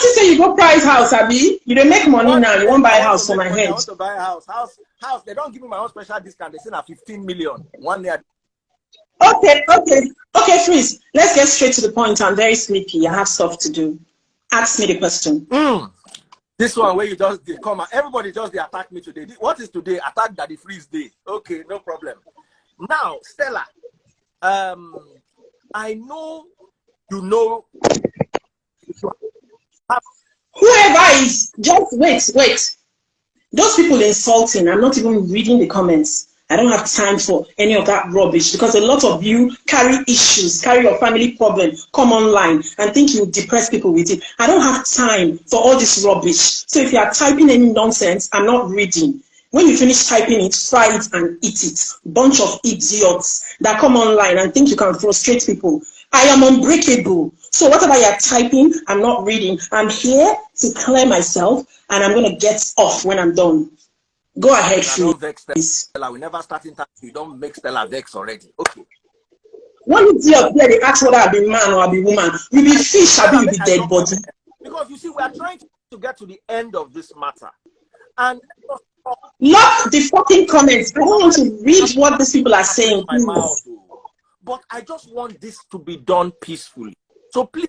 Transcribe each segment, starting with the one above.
you say you go price house, Abi? You don't make money now. You won't buy a house for my head. I want to buy a house. House. They don't give me my own special discount. They say na 15 million 1 year. Okay, Freeze. Let's get straight to the point. I'm very sleepy. I have stuff to do. Ask me the question. This one where you just come and everybody just they attack me today. What is today? Attack Daddy Freeze Day. Okay, no problem. Now, Stella, I know you know. Whoever is, just wait. Those people insulting, I'm not even reading the comments. I don't have time for any of that rubbish because a lot of you carry issues, carry your family problem, come online and think you depress people with it. I don't have time for all this rubbish. So if you are typing any nonsense, I'm not reading. When you finish typing it, fry it and eat it. Bunch of idiots that come online and think you can frustrate people. I am unbreakable. So whatever you're typing, I'm not reading. I'm here to clear myself and I'm going to get off when I'm done. Go ahead, please. Stella, we never start in time. You don't make Stella vex already. Okay. One idiot there, they ask whether I be man or I be woman. You be fish, I be dead body. Because you see, we are trying to get to the end of this matter. And lock the fucking comments. I don't want to read what these people are saying. Please. But I just want this to be done peacefully. So please.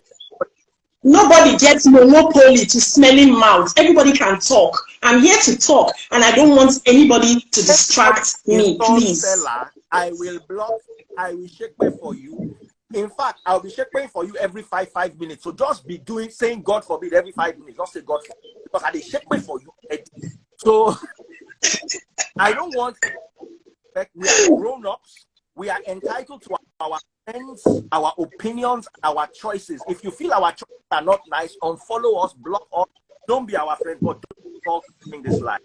Nobody gets monopoly to smelling mouth. Everybody can talk. I'm here to talk, and I don't want anybody to distract me, please. Stella, I will block. I will shake pay for you. In fact, I'll be shaking for you every five minutes. So just be saying God forbid every 5 minutes. Just say God forbid. Because I will shake pay for you. So I don't want. We are grown-ups. We are entitled to our friends, our opinions, our choices. If you feel our choices are not nice, unfollow us, block us. Don't be our friend, but don't talk in this life.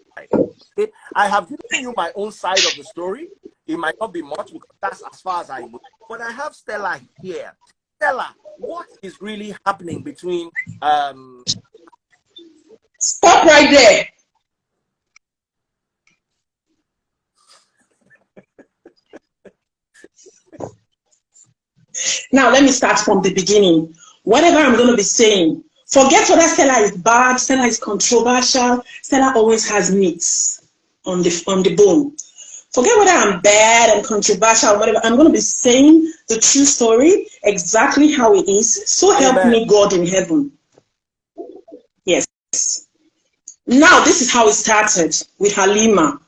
Okay? I have given you my own side of the story. It might not be much because that's as far as I know. But I have Stella here. Stella, what is really happening between Stop right there. Now, let me start from the beginning. Whatever I'm going to be saying, forget whether Stella is bad, Stella is controversial. Stella always has meat on the bone. Forget whether I'm bad and controversial or whatever. I'm going to be saying the true story, exactly how it is. So help me God in heaven. Yes. Now, this is how it started with Halima.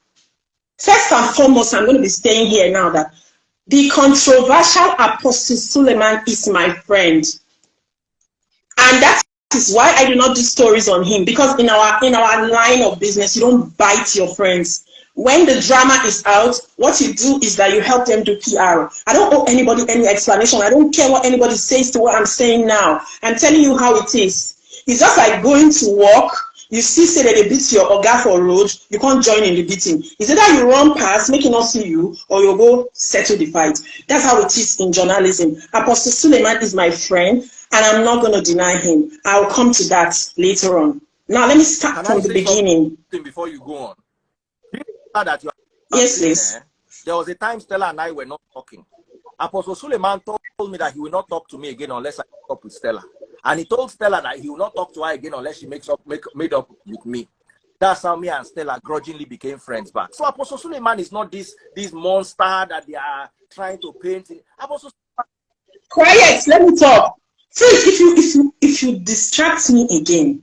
First and foremost, I'm going to be saying here now that the controversial Apostle Suleman is my friend. And that is why I do not do stories on him. Because in our line of business, you don't bite your friends. When the drama is out, what you do is that you help them do PR. I don't owe anybody any explanation. I don't care what anybody says to what I'm saying now. I'm telling you how it is. It's just like going to work. You see, say that they beat your oga for road, you can't join in the beating. It's either you run past, make it not see you, or you go settle the fight. That's how it is in journalism. Apostle Suleman is my friend, and I'm not going to deny him. I'll come to that later on. Now, let me start from the beginning. Before you go on. That you yes, please. There was a time Stella and I were not talking. Apostle Suleman told me that he will not talk to me again unless I talk with Stella. And he told Stella that he will not talk to her again unless she made up with me. That's how me and Stella grudgingly became friends back. So Apostle Suleman is not this monster that they are trying to paint. Apostle Quiet, let me talk. Please, if you distract me again.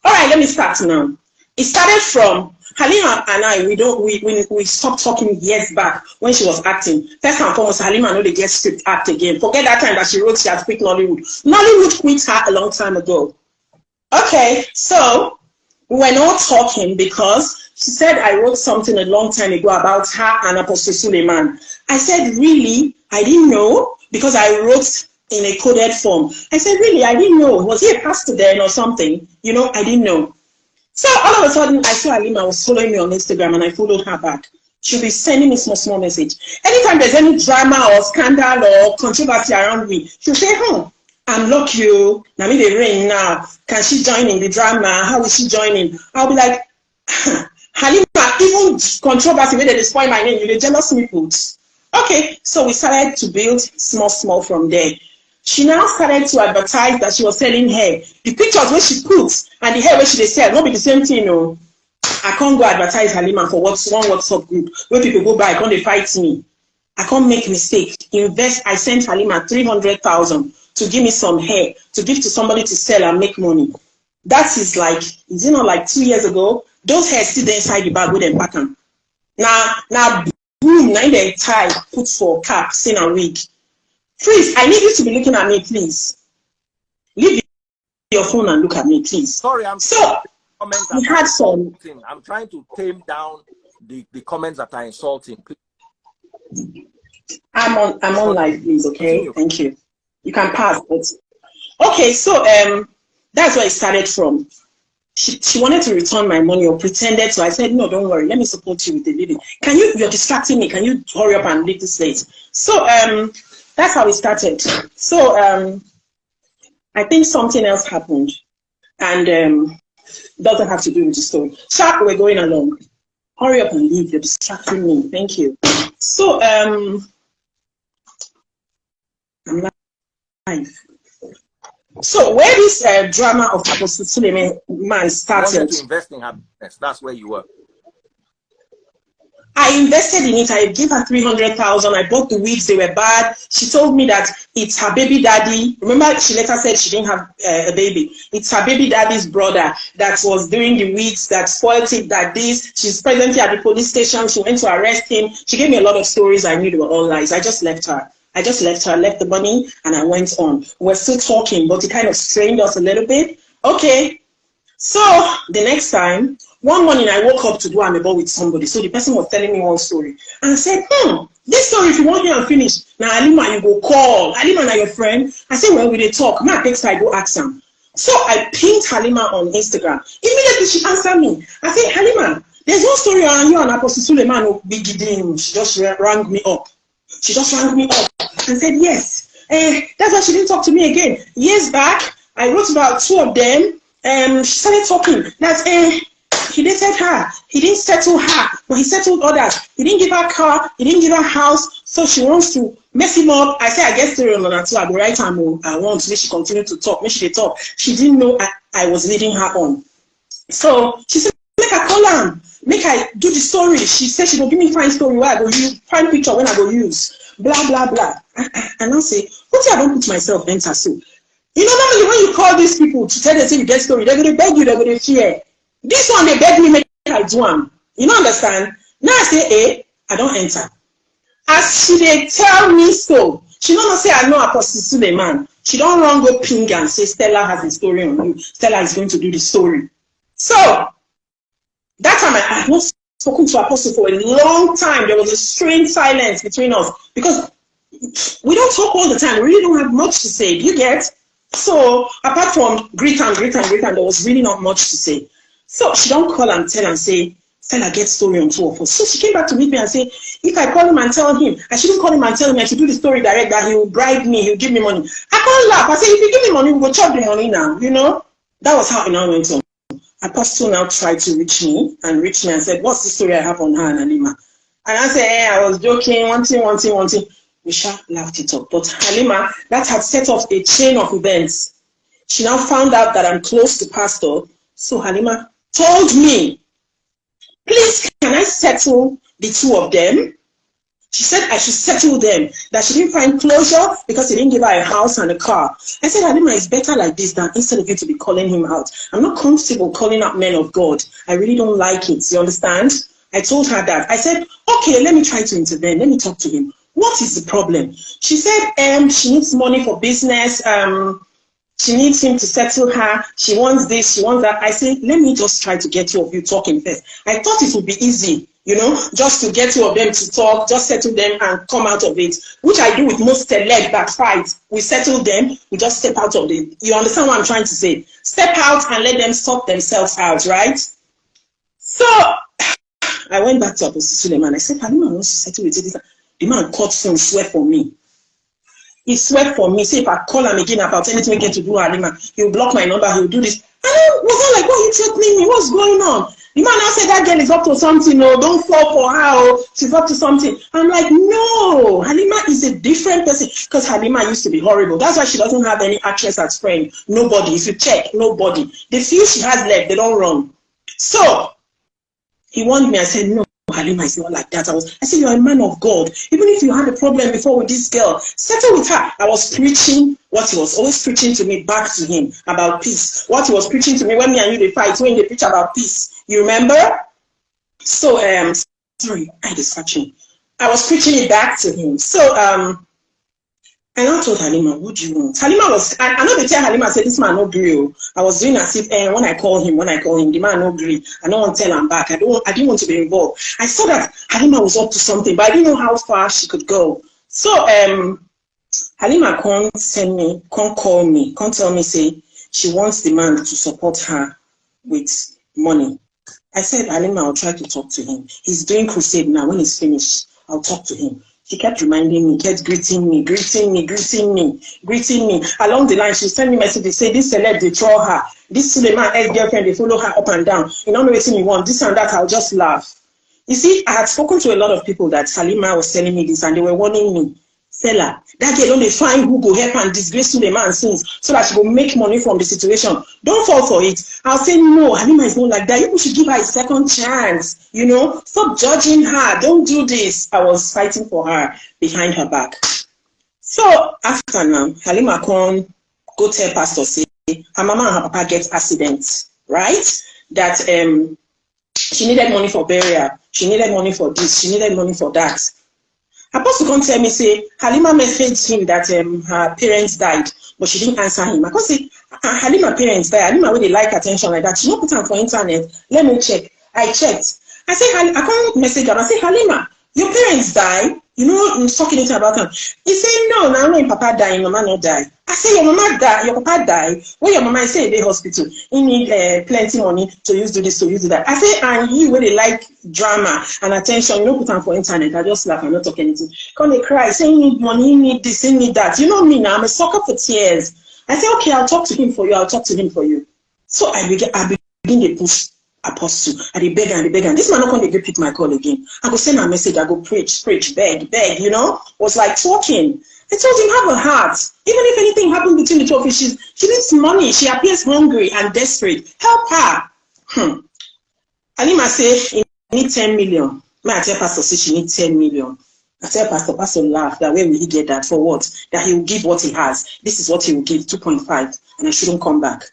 All right, let me start now. It started from Halima and I. We stopped talking years back when she was acting. First and foremost, Halima know they get script act again. Forget that time that she wrote she had quit Nollywood. Nollywood quit her a long time ago. Okay, so we were not talking because she said I wrote something a long time ago about her and Apostle Suleman. I said, really? I didn't know because I wrote in a coded form. I said, really? I didn't know. Was he a pastor then or something? You know, I didn't know. So all of a sudden, I saw Halima was following me on Instagram and I followed her back. She'll be sending me small message. Anytime there's any drama or scandal or controversy around me, she'll say, I'm lucky. Now me they rain now. Can she join in the drama? How is she joining? I'll be like, Halima, even controversy where they spoil my name, you jealous me foods. Okay, so we started to build small from there. She now started to advertise that she was selling hair. The pictures where she puts and the hair where she sell not be the same thing, no. I can't go advertise Halima for one WhatsApp group where people go buy, can't they fight me? I can't make mistake. Invest. I sent Halima 300,000 to give me some hair to give to somebody to sell and make money. That is like, is it not like 2 years ago? Those hairs still there inside the bag with them pack them. Now boom, now they tie, put for cap, in a wig. Please, I need you to be looking at me, please. Leave your phone and look at me, please. Sorry, I'm so we had some. I'm trying to tame down the comments that are insulting. I'm on live, please. Okay, thank you. You can pass. But okay, so that's where it started from. She wanted to return my money or pretended to. I said, no, don't worry. Let me support you with the video. You're distracting me. Can you hurry up and leave this late? So that's how it started. So I think something else happened, and doesn't have to do with the story. Sharp, we're going along. Hurry up and leave. You're distracting me. Thank you. So I'm live. So where this drama of Apostle Suleman started. You wanted to invest in her business. That's where you were. I invested in it. I gave her 300,000. I bought the wigs. They were bad. She told me that it's her baby daddy. Remember, she later said she didn't have a baby. It's her baby daddy's brother that was doing the wigs, that spoiled it, that this. She's presently at the police station. She went to arrest him. She gave me a lot of stories. I knew they were all lies. I just left her. I left the money, and I went on. We're still talking, but it kind of strained us a little bit. Okay. So the next time, one morning I woke up to do amebo with somebody. So the person was telling me one story. And I said, this story, if you want here and finish, now Halima, you go call. Halima, now your friend. I said, well, we talk. My text, I go ask him. So I pinged Halima on Instagram. Immediately she answered me. I said, Halima, there's one story on you and Apostle Suleman who be gidding. She just rang me up. She just rang me up and said, yes. That's why she didn't talk to me again. Years back, I wrote about 2 of them. She started talking. That he dated her. He didn't settle her, but he settled others. He didn't give her a car. He didn't give her a house. So she wants to mess him up. I said, I guess story on that too. I go right time. I want to make she continue to talk. Make she talk. She didn't know I was leading her on. So she said, make I call her. Make I do the story. She said she will give me fine story where I go use, fine picture when I go use. Blah, blah, blah. And I say, what if I don't put myself enter so? You know, normally when you call these people to tell them say you get story, they're going to beg you, they're going to fear. This one, they beg me, make I do them. You don't understand? Now I say, I don't enter. As she they tell me so, she don't say I know Apostle Suleman. She don't run go ping and say Stella has a story on you. Stella is going to do the story. So, that time I had not spoken to Apostle for a long time. There was a strange silence between us because we don't talk all the time. We really don't have much to say. Do you get? So apart from greet and there was really not much to say. So she don't call and tell and say, Stella get story on 2 of us. So she came back to meet me and say, if I call him and tell him, I shouldn't call him and tell him I should do the story direct, that he will bribe me, he'll give me money. I can't laugh. I say, if you give me money, we'll chop the money now, you know? That was how it now went on. Apostle now tried to reach me and said, what's the story I have on her and Halima? And I said, I was joking, one thing. We laughed it up. But Halima, that had set off a chain of events. She now found out that I'm close to Pastor. So Halima told me, please, can I settle the 2 of them? She said I should settle them, that she didn't find closure because he didn't give her a house and a car. I said, Halima, it's better like this than instead of you to be calling him out. I'm not comfortable calling out men of God. I really don't like it. You understand? I told her that. I said, okay, let me try to intervene. Let me talk to him. What is the problem? She said she needs money for business. She needs him to settle her. She wants this, she wants that. I said, let me just try to get 2 of you talking first. I thought it would be easy, you know, just to get 2 of them to talk, just settle them and come out of it, which I do with most celeb that fight. We settle them, we just step out of it. You understand what I'm trying to say? Step out and let them sort themselves out, right? So I went back to Apostle Suleman. I said, Halima wants to settle with it. The man caught phone, swear for me. He swear for me. Say if I call him again about anything we get to do, Halima, he'll block my number, he'll do this. And I was all like, why are you threatening me? What's going on? The man now said that girl is up to something, no, don't fall for her, oh, she's up to something. I'm like, no, Halima is a different person, because Halima used to be horrible. That's why she doesn't have any actress as friend. Nobody. If you check, nobody. The few she has left, they don't run. So he warned me. I said, no, Halima is not like that. I said, you're a man of God. Even if you had a problem before with this girl, settle with her. I was preaching what he was always preaching to me back to him about peace. What he was preaching to me when me and you they fight, when they preach about peace. You remember? So, sorry, I distraction. I was preaching it back to him. So, and I told Halima, what do you want? Halima was, I know they tell Halima, I said, this man no agree. I was doing as if, when I call him, the man no agree. I don't want to tell him back. I didn't want to be involved. I saw that Halima was up to something, but I didn't know how far she could go. So, Halima can't call me, can't tell me, say, she wants the man to support her with money. I said, Halima, I'll try to talk to him. He's doing crusade now. When he's finished, I'll talk to him. She kept reminding me, kept greeting me. Along the line, she sent me messages, say, this celeb, they troll her. This Suleman ex-girlfriend, they follow her up and down. You don't know what you want, this and that, I'll just laugh. You see, I had spoken to a lot of people that Halima was telling me this, and they were warning me, Stella, that girl only find who go help and disgrace Suleman sins so that she will make money from the situation. Don't fall for it. I'll say, no, Halima is not like that. You should give her a second chance. You know, stop judging her. Don't do this. I was fighting for her behind her back. So after now, Halima can go tell pastor, say, her mama and her papa get accidents, right? That she needed money for burial. She needed money for this. She needed money for that. Apostle come tell me, say, Halima messaged him that her parents died, but she didn't answer him. I can say, Halima parents died. Halima really like attention like that. She don't put her for internet. Let me check. I checked. I say, I can't message her. I say, Halima, your parents died. You know, I'm talking to about them. He say, no, now when Papa died, your mama not die. I say, your mama died, your Papa died. When your mama say in the hospital, he need plenty money to use do this, to use do that. I say, and you really like drama and attention, you don't put on for internet. I just laugh and not talk anything. Come they cry, say, you need money, you need this, you need that. You know me now, I'm a sucker for tears. I say, okay, I'll talk to him for you, I'll talk to him for you. So I begin to push Apostle. I beg and beg. And this man not going to pick my call again. I go send a message, I go preach, beg, you know. Was like talking. I told him, have a heart. Even if anything happened between the two of you, she needs money. She appears hungry and desperate. Help her. Halima say, she need 10 million. I tell Pastor, say she needs 10 million. I tell Pastor laugh, that where will he get that? For what? That he will give what he has. This is what he will give, 2.5. And I shouldn't come back.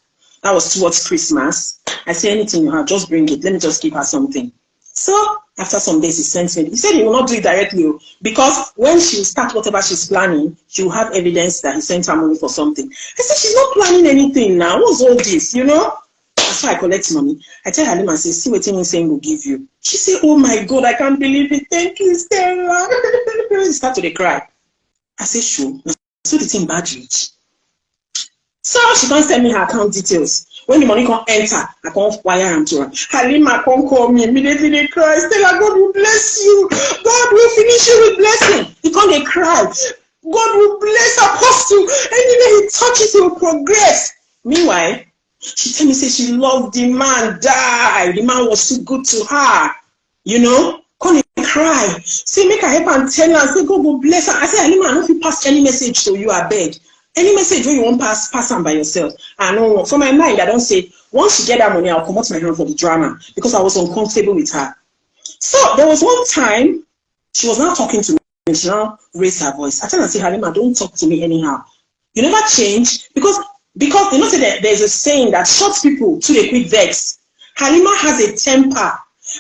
That was towards Christmas. I say, anything you have, just bring it. Let me just give her something. So after some days, he sent me. He said he will not do it directly because when she starts whatever she's planning, she will have evidence that he sent her money for something. I said, she's not planning anything now. What's all this, you know? That's why I collect money. I tell Halima, I say, see what he's saying will give you. She said, oh my God, I can't believe it. Thank you, Stella. She started to cry. I said, sure. So the thing bad reach. So she can't send me her account details. When the money can't enter, I can't wire them to her. Halima can't call me immediately. They cry. Stella, God will bless you. God will finish you with blessing. He can't they cry. God will bless Apostle. Anyway he touches, he will progress. Meanwhile, she tell me, say she loved the man, died. The man was so good to her. You know? Can't they cry. Say, make her help and tell her. Say, God will bless her. I say, Halima, I don't know if you pass any message to you, I beg. Any message when you won't pass on by yourself. I know for my mind, I don't say, once she get that money, I'll come out my hand for the drama because I was uncomfortable with her. So there was one time she was not talking to me. She now raised her voice. I tell her, say, Halima, don't talk to me anyhow. You never change because you know, say that there's a saying that short people to a quick vex. Halima has a temper,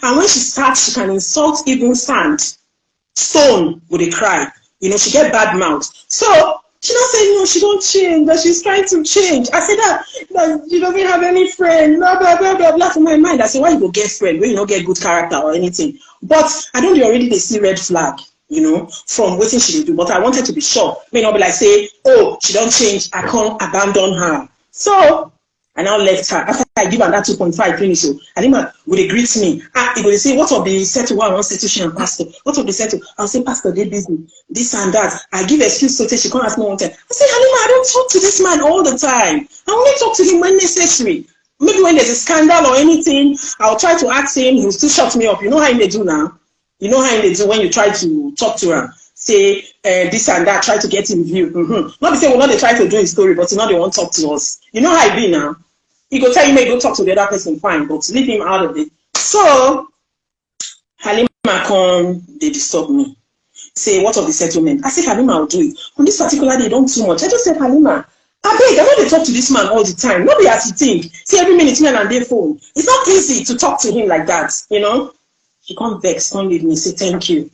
and when she starts, she can insult even sand. Stone would they cry. You know, she get bad mouth. So she not saying no, she don't change, that she's trying to change. I said that she doesn't have any friend, blah, blah, blah, blah, blah. For my mind, I said, why you go get friend when you don't get good character or anything? But I don't already they see red flag, you know, from what she will do. But I wanted to be sure. May not be like, say, oh, she don't change, I can't abandon her. So I now left her. After I give her that 2.5 finish, so Halima would they greet me. It would say, what of the settle? I want settle she and pastor. What of the settle? I'll say, pastor, they busy. This and that. I give excuse so she can't ask me one time. I say, Halima, I don't talk to this man all the time. I only talk to him when necessary. maybe when there's a scandal or anything, I'll try to ask him, he'll still shut me up. You know how they do now? You know how they do when you try to talk to her, say this and that, try to get him view. Not be say we're not they try to do his story, but you know they won't talk to us. You know how it be now? He go tell you, maybe go talk to the other person, fine, but leave him out of it. So Halima come, they disturb me. Say, what of the settlement? I said, Halima, I'll do it. On this particular day, don't too much. I just said, Halima, I beg, I know they talk to this man all the time. Nobody has to think. See, every minute, man and their phone. It's not easy to talk to him like that, you know? He can't vex, can't leave me, say thank you.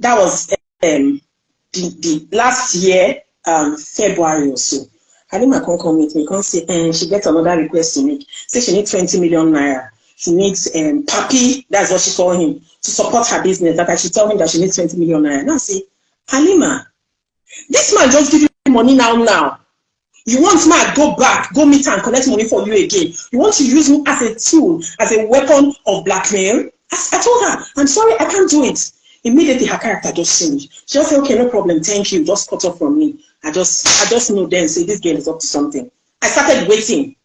That was the last year, February or so. Halima can't come with me, can't say, she gets another request to make. Say she needs 20 million naira. She needs Papi, that's what she called him, to support her business. That I should tell him that she needs 20 million naira. Now I say, Halima, this man just give you money now. You want me to go back, go meet and collect money for you again. You want to use me as a tool, as a weapon of blackmail? I told her, I'm sorry, I can't do it. Immediately her character just changed. She just said, okay, no problem, thank you, just cut off from me. I just know then, say this girl is up to something. I started waiting.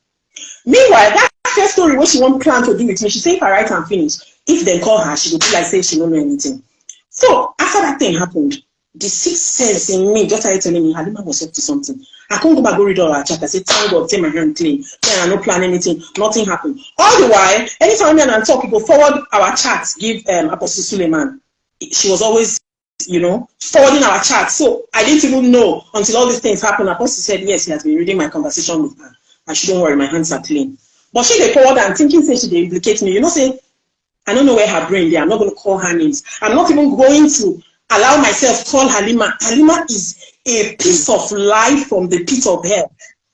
Meanwhile, that first story what she won't plan to do with me, she said if I write and finish, if they call her, she will be like say she don't know anything. So after that thing happened, the sixth sense in me just started telling me Halima was up to something. I can't go back, go read all our chat. I said, thank God, take my hand clean. I no plan anything, nothing happened. All the while, anytime me and talk, people forward our chats, give Apostle Suleman. She was always, you know, forwarding our chat. So I didn't even know until all these things happened. Apostle said, yes, he has been reading my conversation with her. I shouldn't worry, my hands are clean. But she they forward and thinking say she they implicate me. You know, say, I don't know where her brain there. I'm not going to call her names. I'm not even going to allow myself to call Halima. Halima is a piece of life from the pit of hell.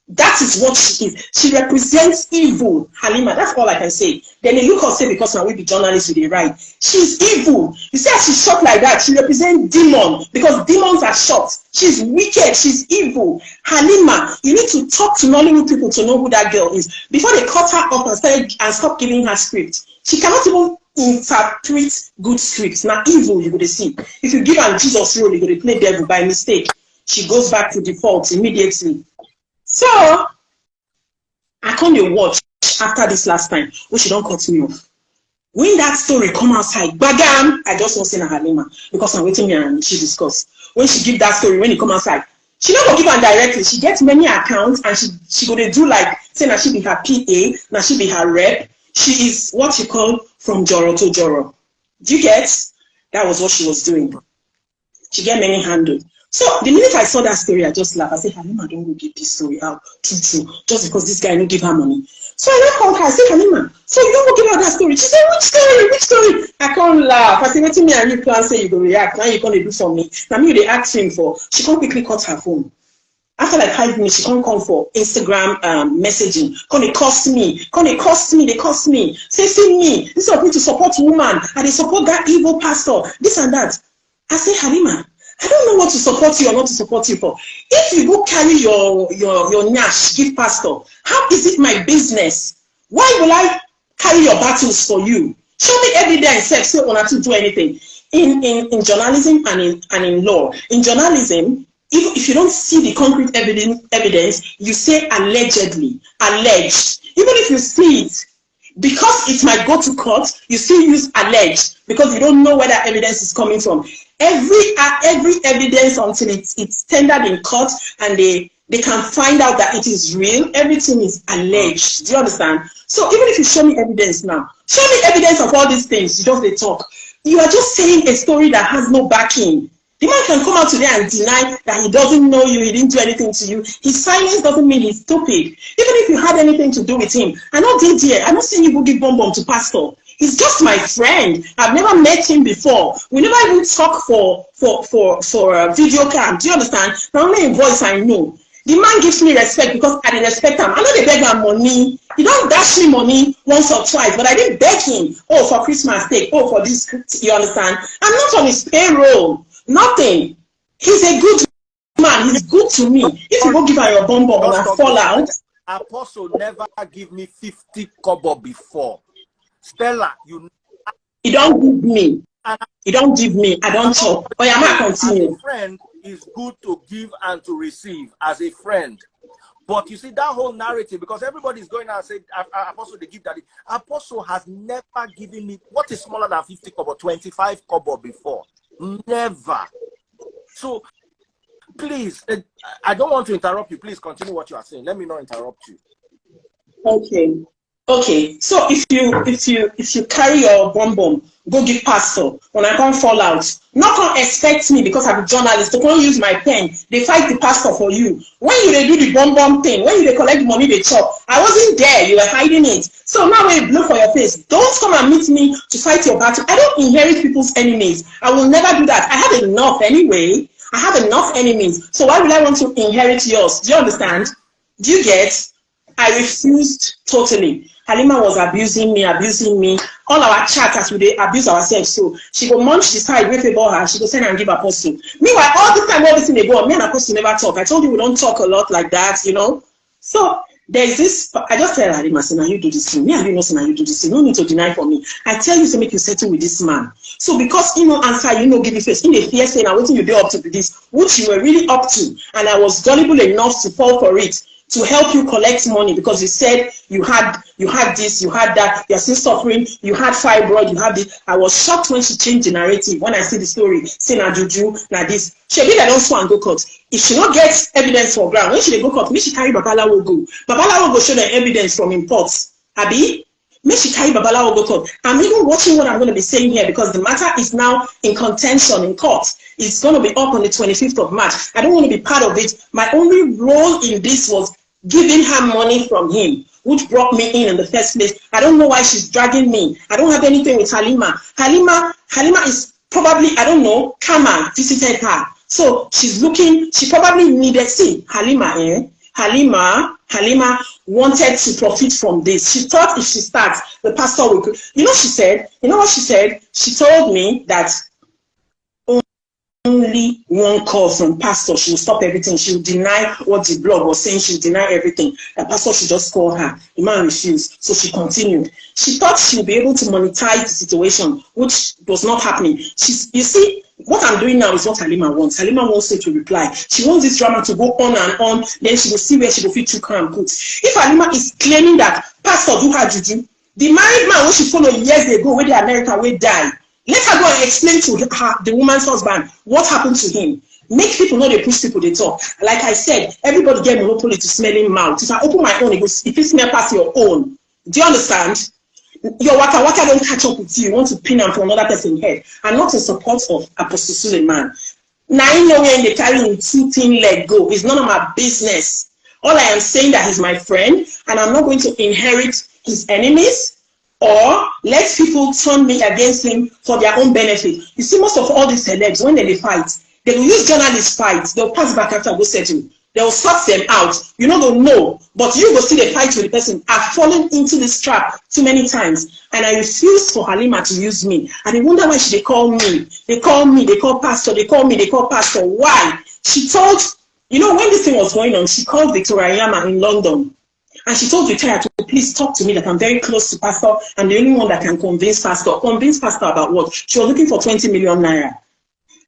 That is what she is. She represents evil, Halima. That's all I can say. Then they look and say, because now we be journalists with the right. She's evil. You see how she's shot like that? She represents demon, because demons are shot. She's wicked. She's evil. Halima, you need to talk to Nollywood people to know who that girl is. Before they cut her up and stop giving her script. She cannot even interpret good scripts. Now evil, you would see. If you give her Jesus role, you would play devil by mistake. She goes back to default immediately. So, I can't watch after this last time, when she don't cut me off. When that story come outside, bagam, I just want to say na Halima, because I'm waiting here and she discuss. When she give that story, when it come outside, she not gonna give her directly. She gets many accounts and she gonna do like, say na she be her PA, na she be her rep. She is what you call from Joro to Joro. Do you get? That was what she was doing. She get many handles. So the minute I saw that story, I just laughed. I said, Halima, don't go give this story out. True, just because this guy don't give her money. So I now called her. I said, Halima, so you don't go give her that story? She said, which story? Which story? I can't laugh. I said, wait till me and you plan say you go react. Now you're going to do for me. Now me they ask him for. She can't quickly cut her phone. After like 5 minutes, she can't come for Instagram messaging. Can they cost me? They cost me. Say, see me. This is me to support woman. And they support that evil pastor. This and that. I say, Halima, I don't know what to support you or not to support you for. If you go carry your nyash, give pastor, how is it my business? Why will I carry your battles for you? Show me evidence, say or not to do anything. In journalism and in law. In journalism, if you don't see the concrete evidence, you say allegedly, alleged. Even if you see it, because it might go to court, you still use alleged because you don't know where that evidence is coming from. Every evidence until it's tendered in court and they can find out that it is real, everything is alleged. Do you understand? So even if you show me evidence now, show me evidence of all these things, you just they talk. You are just saying a story that has no backing. The man can come out today and deny that he doesn't know you, he didn't do anything to you. His silence doesn't mean he's stupid. Even if you had anything to do with him, I'm not saying you go give bomb to pastor. He's just my friend. I've never met him before. We never even talk for video cam. Do you understand? Not only in voice I know. The man gives me respect because I didn't respect him. I know they beg him money. He don't dash me money once or twice, but I didn't beg him. Oh, for Christmas Day. Oh, for this. You understand? I'm not on his payroll. Nothing. He's a good man. He's good to me. If you go give her your bomb and I fall out. Apostle never give me 50 kobo before. Stella, you don't give me. You don't give me. I don't talk. Oh, yeah, I continue. As a friend, it's good to give and to receive as a friend. But you see that whole narrative, because everybody's going out and saying, Apostle, they give that. Apostle has never given me what is smaller than 50 kobo, 25 kobo before. Never. So please, I don't want to interrupt you. Please continue what you are saying. Let me not interrupt you. Okay. Okay. So if you carry your bomb, go give pastor. When I can't fall out, not gonna expect me because I'm a journalist to come use my pen. They fight the pastor for you. When you they do the bomb thing, when you they collect money they chop, I wasn't there. You were hiding it. So now when you blow for your face, don't come and meet me to fight your battle. I don't inherit people's enemies. I will never do that. I have enough anyway. I have enough enemies. So why will I want to inherit yours? Do you understand? Do you get? I refused totally. Halima was abusing me. All our chat as we abuse ourselves. So she go munch the side with about her. She go send and give Apostle. Meanwhile, all the time, everything they go on, me and Apostle never talk. I told you we don't talk a lot like that, you know. So there's this. I just tell Halima, say, now you do this thing. Me and you know, say, now you do this thing. No need to deny for me. I tell you to make you settle with this man. So because you know answer, you know, give you face in the fear saying, "I waiting you do up to this," which you were really up to, and I was gullible enough to fall for it. To help you collect money because you said you had this, you had that, you're still suffering, you had fibroid, you had this. I was shocked when she changed the narrative. When I see the story, say na juju, na this. She be that don't swan and go court. If she not gets evidence for ground, when she go court, me she carry Babalawo go. Babalawo go show the evidence from imports. Abi? Me she carry Babalawo go court. I'm even watching what I'm going to be saying here because the matter is now in contention in court. It's going to be up on the 25th of March. I don't want to be part of it. My only role in this was giving her money from him, which brought me in the first place. I don't know why she's dragging me. I don't have anything with Halima. Halima is probably, I don't know, Kama visited her. So she's looking, she probably needed, see, Halima wanted to profit from this. She thought if she starts, the pastor will, you know what she said? She told me that only one call from pastor, she will stop everything. She will deny what the blog was saying. She will deny everything. The pastor should just call her. The man refused. So she continued. She thought she would be able to monetize the situation, which was not happening. You see, what I'm doing now is what Halima wants. Halima wants her to reply. She wants this drama to go on and on. Then she will see where she will feel too calm. If Halima is claiming that pastor do her juju, the married man who she followed years ago, where the American will die, let her go and explain to her, the woman's husband, what happened to him. Make people know they push people, they talk. Like I said, everybody get monopoly to smelling mouth. If I open my own, if it smell past your own, do you understand? Your waka don't catch up with you. You want to pin them for another person's head. I'm not in support of Apostle Suleman. Now you know when they carry him too thin leg go. It's none of my business. All I am saying that he's my friend, and I'm not going to inherit his enemies. Or let people turn me against him for their own benefit. You see, most of all these celebs, when they fight, they will use journalists fight. They'll pass back after go settle. They'll sort them out. You know, they'll know. But you go see the fight with the person. I've fallen into this trap too many times. And I refuse for Halima to use me. And they wonder why they call me. They call me, they call pastor, they call me, they call pastor. Why? She told, you know, when this thing was going on, she called Victoria Yama in London. And she told Victoria to please talk to me that I'm very close to pastor. I'm the only one that can convince pastor. Convince pastor about what? She was looking for 20 million naira.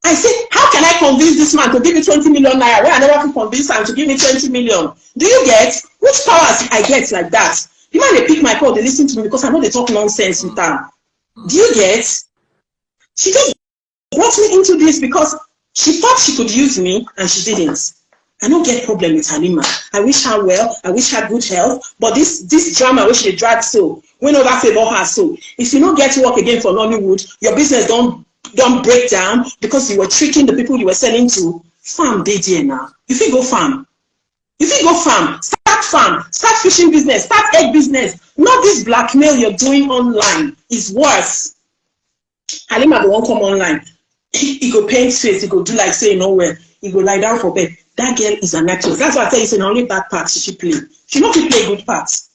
I said, how can I convince this man to give me 20 million naira when I never can convince him to give me 20 million? Do you get? Which powers I get like that? The man, they pick my call, they listen to me because I know they talk nonsense with them. Do you get? She just brought me into this because she thought she could use me and she didn't. I don't get problem with Halima. I wish her well. I wish her good health. But this drama which they drag so, we never favor her so. If you don't get to work again for Nollywood, your business don't break down because you were tricking the people you were selling to. Farm DJ now. If you go farm, start fishing business, start egg business. Not this blackmail you're doing online. It's worse. Halima won't come online. He go paint face. He go do like say nowhere. He go lie down for bed. That girl is an actress. That's why I tell you, it's only bad parts she play. She not play good parts.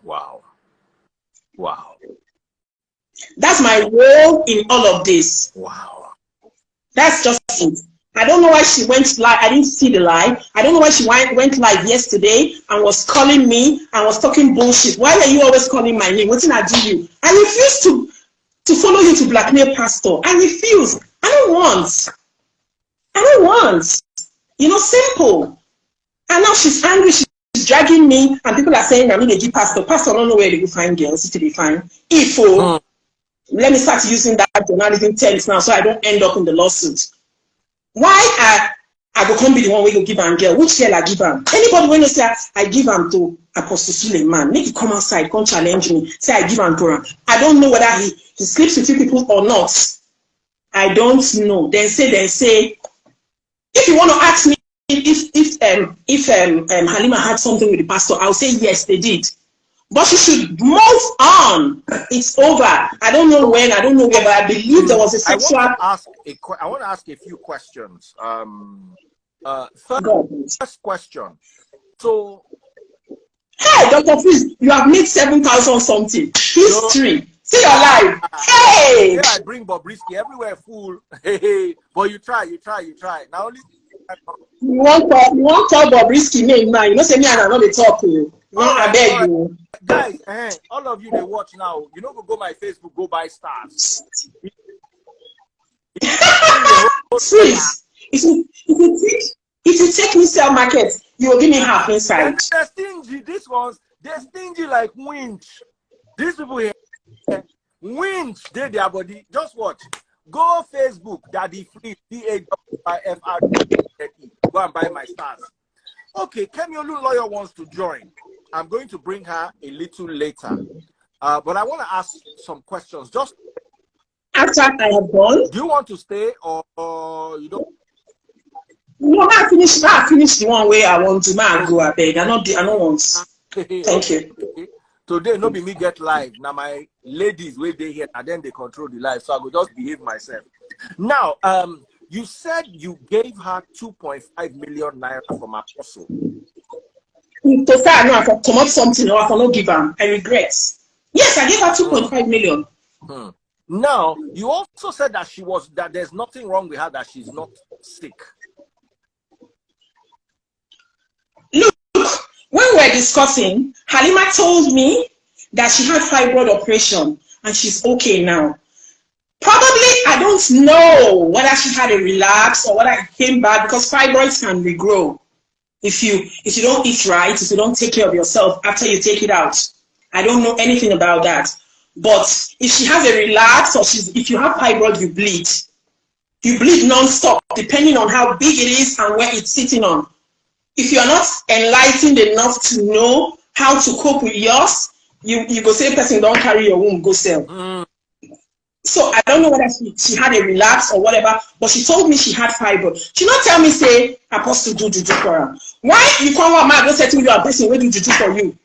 Wow. Wow. That's my role in all of this. Wow. That's just it. I don't know why she went live. I didn't see the live. I don't know why she went live yesterday and was calling me and was talking bullshit. Why are you always calling my name? What did I do you? I refuse to follow you to blackmail pastor. I refuse. I don't want. You know, simple. And now she's angry. She's dragging me, and people are saying, I'm going to give pastor. Pastor, I don't know where they will find girls to be fine. If, let me start using that journalism terms now so I don't end up in the lawsuit. Why I go come be the one we go give am girl? Which girl I give am? Anybody when they say I give am to Apostle Suleman, make it come outside, come challenge me, say I give am to him. I don't know whether he sleeps with you people or not. I don't know. Then say, if you want to ask me if Halima had something with the pastor, I'll say yes, they did. But you should move on. It's over. I don't know when, I don't know where, but I believe there was a sexual. I want to ask a few questions. First question. So, hey, Dr. Fizz, you have made 7,000 something. History. See your life. Hey! Yeah, I bring Bobrisky everywhere, fool. Hey, but you try. Now only. You want to tell Bobrisky name now. You know, say me and I know they talk to you. No, I beg you. Guys, all of you they watch now. You know, go my Facebook, go buy stars. Please, if you take me sell market, you will give me half inside. They're stingy. They're stingy like winch. These people here, winch. They their body. Just watch. Go Facebook, Daddy Free, DAWIFR. Go and buy my stars. Okay, Kemiolu lawyer wants to join. I'm going to bring her a little later. But I want to ask some questions. Just after I have gone. Do you want to stay or you don't? No, I finish the one way I want to. Man, go I beg. I don't want. Thank you. Today, no be me get live. Now my ladies wait they here and then they control the live. So I will just behave myself. Now, you said you gave her 2.5 million naira from Apostle. To say I know I can come up something or I cannot give her. I regret. Yes, I gave her 2.5 million. Now, you also said that there's nothing wrong with her, that she's not sick. Look, when we were discussing, Halima told me that she had fibroid operation and she's okay now. Probably, I don't know whether she had a relapse or whether it came back, because fibroids can regrow. If you don't eat right, if you don't take care of yourself after you take it out. I don't know anything about that. But if she has a relapse or if you have fibroid, you bleed. You bleed non-stop, depending on how big it is and where it's sitting on. If you're not enlightened enough to know how to cope with yours, you go say person don't carry your womb, go sell. So I don't know whether she had a relapse or whatever, but she told me she had fibroid. She not tell me say Apostle do juju for her. Why you come one man go settle you a person will do juju for you?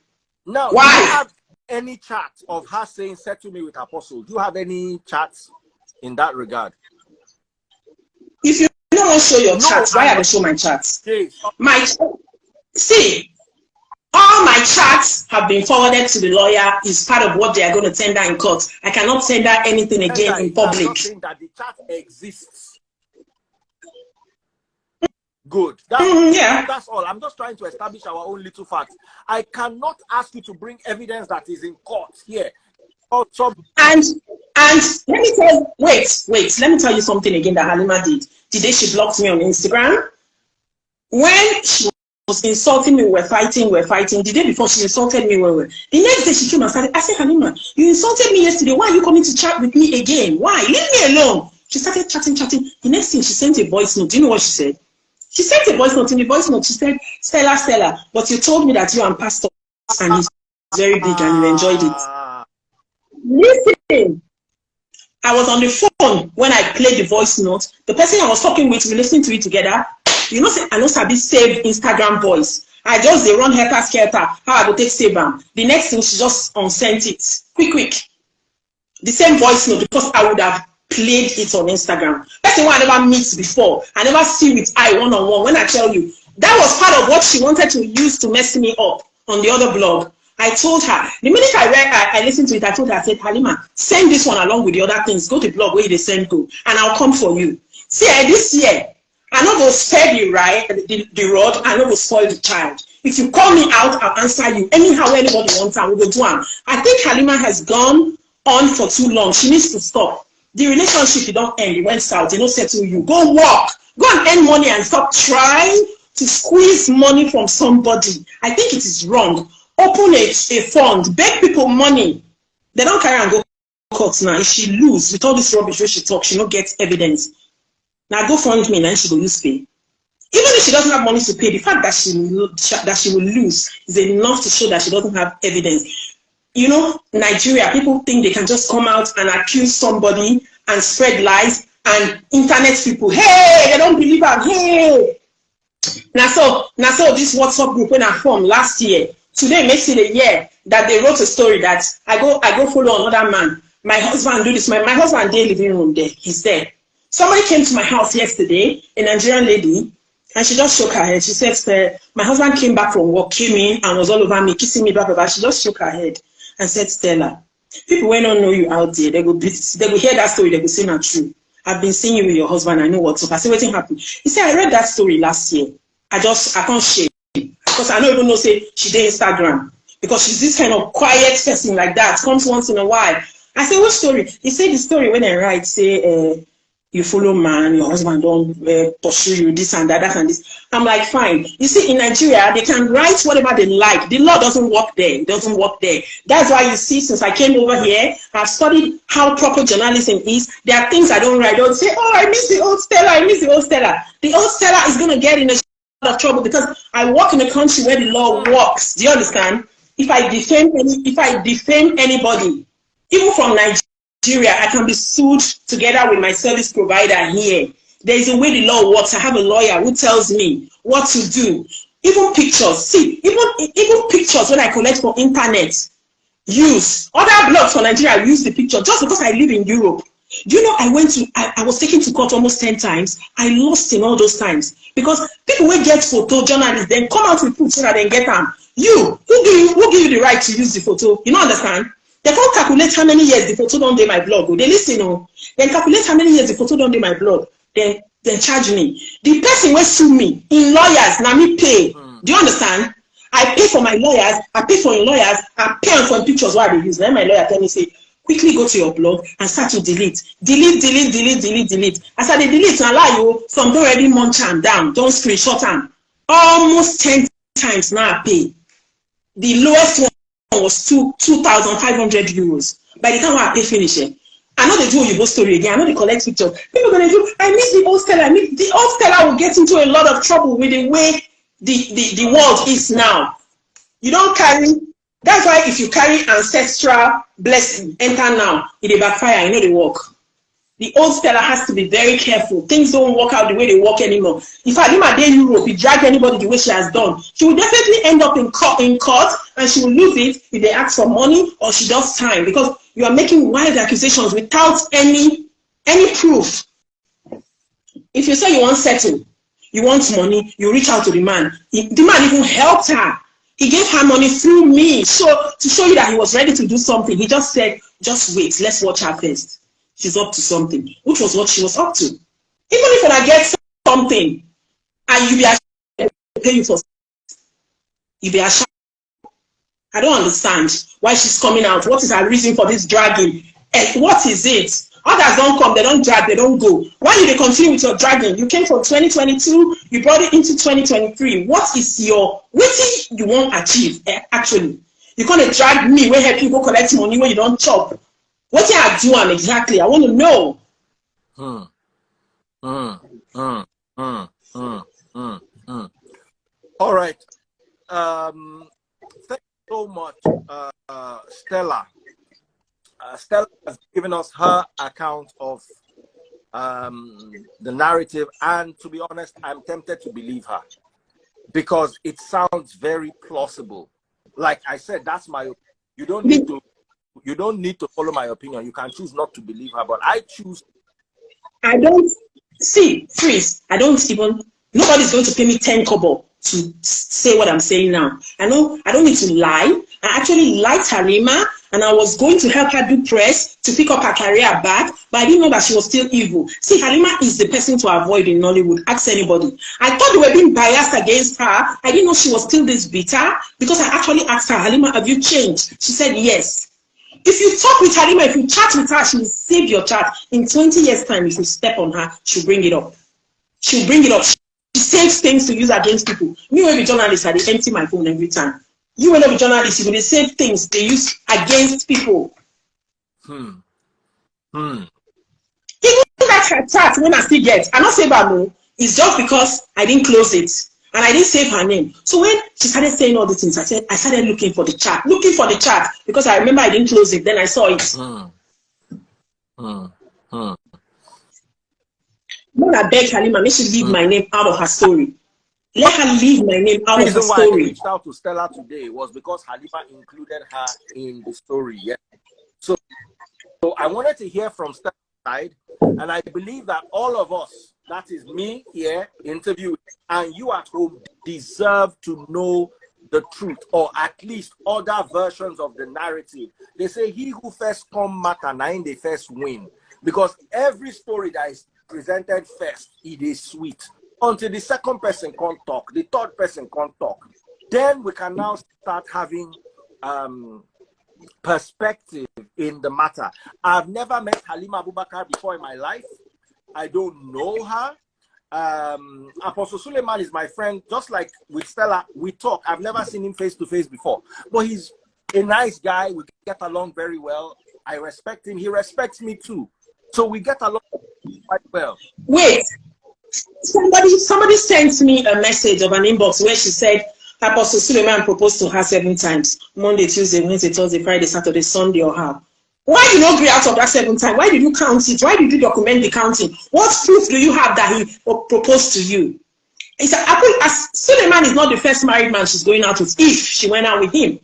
No. Why? Do you have any chat of her saying settle me with Apostle? Do you have any chats in that regard? If you don't want to show your chats, why are they show my chats? See, all my chats have been forwarded to the lawyer. Is part of what they are going to tender in court. I cannot tender anything again in public. I'm not saying that the chat exists. Good. That's all. I'm just trying to establish our own little facts. I cannot ask you to bring evidence that is in court here. And let me tell you, wait. Let me tell you something again that Halima did. The day she blocked me on Instagram, when she was insulting me, we're fighting. The day before she insulted me, the next day she came and started. I said, Halima, you insulted me yesterday. Why are you coming to chat with me again? Why? Leave me alone. She started chatting. The next thing she sent a voice note. Do you know what she said? She sent a voice note. In the voice note, she said, Stella, but you told me that you and Pastor and he's very big and you enjoyed it. Listen, I was on the phone when I played the voice note. The person I was talking with, we listened to it together. You know, I know Sabi saved Instagram voice. I just they run helter skelter. How I go take save them. The next thing she just unsent it. Quick. The same voice note, because I would have played it on Instagram. That's the one I never meet before. I never see with eye one-on-one. When I tell you, that was part of what she wanted to use to mess me up on the other blog. I told her, the minute I listened to it, I told her, I said, Halima, send this one along with the other things. Go to the blog where they send to, and I'll come for you. See, this year, I know go spare the rod, I know go spoil the child. If you call me out, I'll answer you. Anyhow, anybody wants, I will go do it. I think Halima has gone on for too long. She needs to stop. The relationship, you don't end, it went south, they don't settle you. Go work, go and earn money and stop trying to squeeze money from somebody. I think it is wrong. Open a fund, beg people money. They don't carry and go court now. If she lose with all this rubbish where she talk, she don't get evidence. Now go fund me and she go use pay. Even if she doesn't have money to pay, the fact that she will lose is enough to show that she doesn't have evidence. You know, Nigeria, people think they can just come out and accuse somebody and spread lies, and internet people, hey, they don't believe her, hey. Now so this WhatsApp group when I formed last year, today makes it a year that they wrote a story that I go follow another man. My husband do this, my husband day living room there, he's there. Somebody came to my house yesterday, a Nigerian lady, and she just shook her head. She said, my husband came back from work, came in and was all over me, kissing me, blah, blah, blah. She just shook her head and said, Stella, people when don't know you out there, they will hear that story, they will say not true. I've been seeing you with your husband, I know what's up. I said, what happened? He said, I read that story last year. I can't share it. Because I don't even know, say, she did Instagram. Because she's this kind of quiet person like that, comes once in a while. I said, what story? He said the story when I write, say, you follow man, your husband don't pursue you, this and that and this. I'm like, fine. You see, in Nigeria, they can write whatever they like. The law doesn't work there. It doesn't work there. That's why you see, since I came over here, I've studied how proper journalism is. There are things I don't write. I don't say, oh, I miss the old Stella. I miss the old Stella. The old Stella is going to get in a lot of trouble because I work in a country where the law works. Do you understand? If I defame anybody, even from Nigeria, I can be sued together with my service provider here. There is a way the law works. I have a lawyer who tells me what to do. Even pictures. See, even pictures when I collect from internet, use. Other blogs from Nigeria use the picture just because I live in Europe. Do you know I was taken to court almost 10 times. I lost in all those times. Because people will get photo journalists, then come out with proof so that they get them. You, who give you the right to use the photo? You don't understand? They can't calculate how many years the photo don't do my blog. They listen, then calculate how many years the photo don't do my blog. Then charge me. The person will sue me in lawyers. Now me pay. Do you understand? I pay for my lawyers. I pay for your lawyers. I pay for pictures what they use. Then my lawyer tell me say, quickly go to your blog and start to delete. Delete. As I delete, I allow you some don't already munch them down. Don't screenshot them. Almost 10 times now I pay. The lowest one was 2,500 euros. By the time I pay finish it, I know they do your story again. I know they collect pictures. People are gonna do. I miss the old Stella. The old Stella will get into a lot of trouble with the way the world is now. You don't carry. That's why if you carry ancestral blessing, enter now, it backfire. You know they work. The old Stella has to be very careful. Things don't work out the way they work anymore. If Halima day Europe, you drag anybody the way she has done, she will definitely end up in court and she will lose it if they ask for money or she does time, because you are making wild accusations without any proof. If you say you want settle, you want money, you reach out to the man. The man even helped her. He gave her money through me, so to show you that he was ready to do something. He just said, just wait, let's watch her first. She's up to something, which was what she was up to. Even if I get something and you be ashamed to pay you for, you be ashamed. I don't understand why she's coming out. What is her reason for this dragging? And what is it? Others don't come, they don't drag, they don't go. Why you continue with your dragging? You came from 2022, you brought it into 2023. What is what you want to achieve, actually? You're going to drag me where help people collect money where you don't chop. What you are doing exactly? I want to know. All right. Thank you so much, Stella. Stella has given us her account of the narrative, and to be honest, I'm tempted to believe her because it sounds very plausible. Like I said, that's my. You don't need to follow my opinion. You can choose not to believe her, but I choose. I don't see, freeze. I don't even. Nobody's going to pay me 10 kobo to say what I'm saying now. I don't need to lie. I actually liked Halima, and I was going to help her do press to pick up her career back, but I didn't know that she was still evil. See, Halima is the person to avoid in Nollywood. Ask anybody. I thought they were being biased against her. I didn't know she was still this bitter, because I actually asked her, Halima, have you changed? She said yes. If you talk with Halima, if you chat with her, she will save your chat. In 20 years' time, if you step on her, she'll bring it up. She'll bring it up. She save things to use against people. Me when be journalist, I dey empty my phone every time. You when be journalist, you will save things they use against people. Even that chat when I still get, I not save her no. It's just because I didn't close it and I didn't save her name. So when she started saying all the things, I started looking for the chat, because I remember I didn't close it. Then I saw it. When I begged Halima, make she leave my name out of her story. Let her leave my name out of her story. The reason why I reached out to Stella today was because Halima included her in the story. Yeah. So I wanted to hear from Stella's side, and I believe that all of us, that is me here interviewing, and you at home, deserve to know the truth, or at least other versions of the narrative. They say he who first come matter, nine they first win. Because every story that is presented first, it is sweet. Until the second person can't talk, the third person can't talk. Then we can now start having perspective in the matter. I've never met Halima Abubakar before in my life. I don't know her. Apostle Suleman is my friend. Just like with Stella, we talk. I've never seen him face to face before. But he's a nice guy. We get along very well. I respect him. He respects me too. So we get along quite well. Wait. Somebody sent me a message of an inbox where she said Apostle Suleman proposed to her 7 times. Monday, Tuesday, Wednesday, Thursday, Friday, Saturday, Sunday, or how? Why did you not agree out of that 7 times? Why did you count it? Why did you document the counting? What proof do you have that he proposed to you? He said, Suleman is not the first married man she's going out with if she went out with him.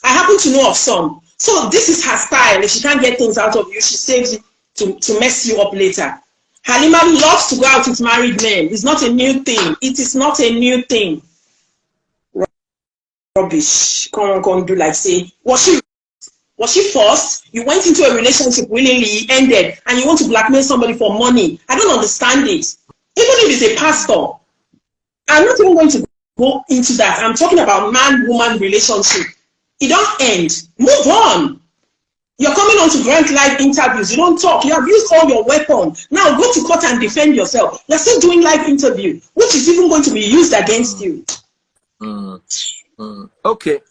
I happen to know of some. So this is her style. If she can't get things out of you, she saves it to mess you up later. Halima loves to go out with married men. It's not a new thing. It is not a new thing. Rubbish. Come on, do like say, was she forced? You went into a relationship willingly, ended, and you want to blackmail somebody for money. I don't understand it. Even if it's a pastor, I'm not even going to go into that. I'm talking about man-woman relationship. It don't end. Move on. You're coming on to grant live interviews. You don't talk. You have used all your weapons. Now go to court and defend yourself. You're still doing live interview, which is even going to be used against you. Okay.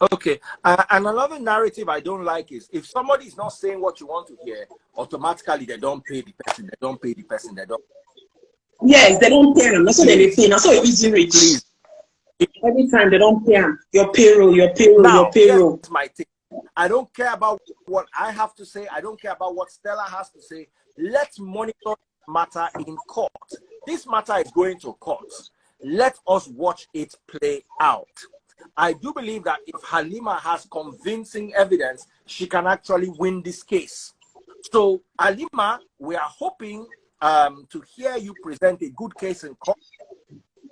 And another narrative I don't like is if somebody is not saying what you want to hear, automatically they don't pay the person. They don't. Yes, they don't pay them. That's what they pay. That's so easy rich. Please. Every time they don't pay them. Your payroll. Now, here's my thing. I don't care about what I have to say. I don't care about what Stella has to say. Let's monitor matter in court. This matter is going to court. Let us watch it play out. I do believe that if Halima has convincing evidence, she can actually win this case. So, Halima, we are hoping to hear you present a good case in court.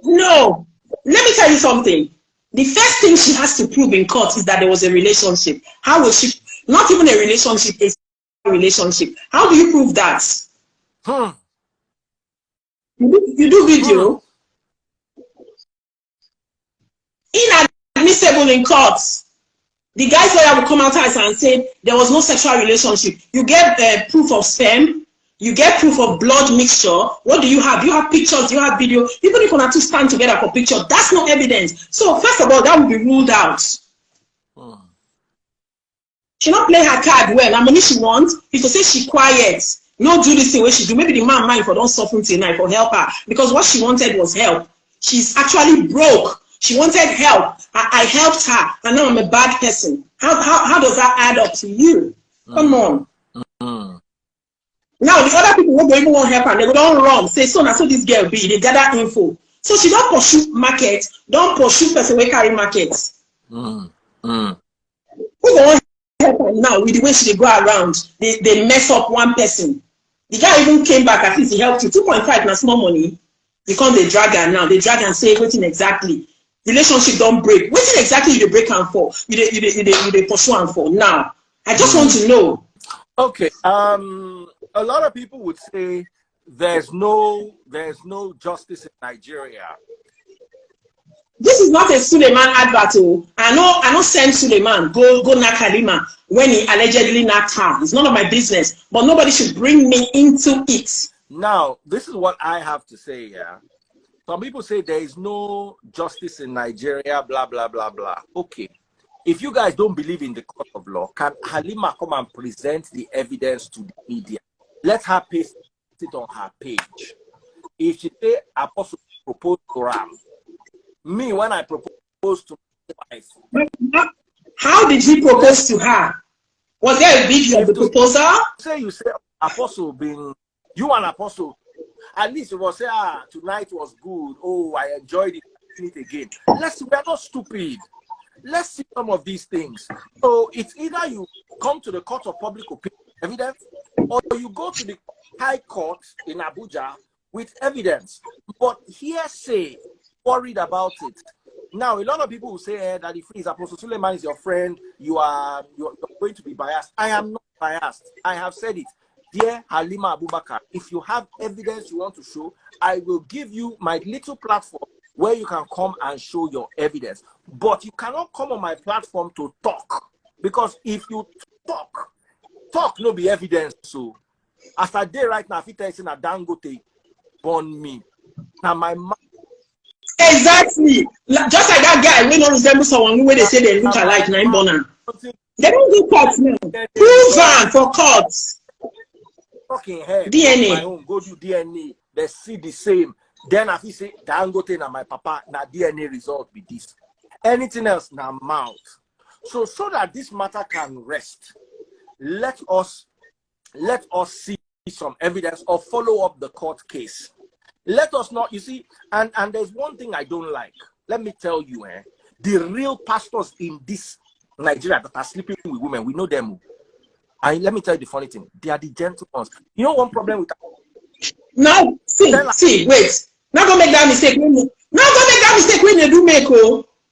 No. Let me tell you something. The first thing she has to prove in court is that there was a relationship. How will she? Not even a relationship, a relationship. How do you prove that? You do video. Inadmissible in court. The guy's lawyer will come out and say there was no sexual relationship. You get proof of sperm. You get proof of blood mixture. What do you have? You have pictures, you have video. Even if you want to stand together for picture, that's no evidence. So first of all, that will be ruled out. She not play her card well. And money she wants, if you say she quiet, no do this thing where she do. Maybe the man mind for don't suffer tonight for help her. Because what she wanted was help. She's actually broke. She wanted help. I helped her. And now I'm a bad person. How does that add up to you? Come on. Now the other people who don't even want help and they don't run. Say so this girl be. They gather info. So she don't pursue market. Don't pursue person who carry markets. Who don't want help her now with the way she go around? They mess up one person. The guy even came back, at least he helped you. 2.5 na small money. Because they drag her now. They drag and say waiting exactly. Relationship don't break. Waiting exactly you break and for. You they pursue and for. Now I just want to know. Okay. A lot of people would say there's no justice in Nigeria. This is not a Suleman advert. I know send Suleman go knock Halima when he allegedly knocked her. It's none of my business. But nobody should bring me into it. Now, this is what I have to say here. Some people say there is no justice in Nigeria, blah, blah, blah, blah. Okay. If you guys don't believe in the court of law, can Halima come and present the evidence to the media? Let her paste it on her page. If she say Apostle proposed to Ram, me, when I proposed to my wife. How did he propose to her? Was there a video of the proposal? You say Apostle being, you and Apostle, at least it was say, tonight was good. Oh, I enjoyed it again. We are not stupid. Let's see some of these things. So it's either you come to the court of public opinion evidence, or you go to the high court in Abuja with evidence. But hearsay, worried about it. Now, a lot of people will say that if Apostle Suleman is your friend, you're going to be biased. I am not biased. I have said it. Dear Halima Abubakar, if you have evidence you want to show, I will give you my little platform where you can come and show your evidence. But you cannot come on my platform to talk. Because if you talk no be evidence. So, as I day right now, if it is in a Dangote, born me. Now my mouth. Exactly. Just like that guy, we don't resemble someone where they say they look alike, nine born. They don't do courts now. Prove for courts. Fucking head. DNA. My own, go do DNA. They see the same. Then if you say Dangote na my papa, na DNA result be this. Anything else na mouth. So that this matter can rest, let us see some evidence or follow up the court case. Let us not, you see, and there's one thing I don't like. Let me tell you, the real pastors in this Nigeria that are sleeping with women, we know them. And let me tell you the funny thing, they are the gentle ones. You know one problem with that? No, wait. Not gonna make that mistake. Not gonna make that mistake when you do make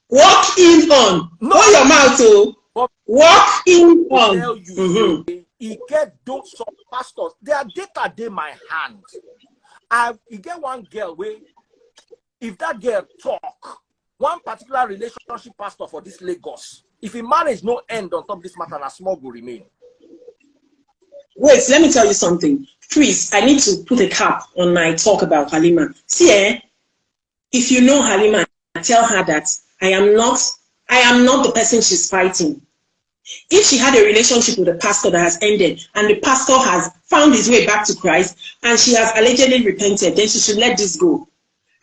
walk in on. No, hold your mouth, walk in on. Tell you, he get those some pastors. Their data in my hand. You get one girl where, if that girl talk, one particular relationship pastor for this Lagos, if he marriage no end on top of this matter, a small will remain. Wait, let me tell you something. Please, I need to put a cap on my talk about Halima. See, if you know Halima, tell her that I am not the person she's fighting. If she had a relationship with a pastor that has ended and the pastor has found his way back to Christ and she has allegedly repented, then she should let this go.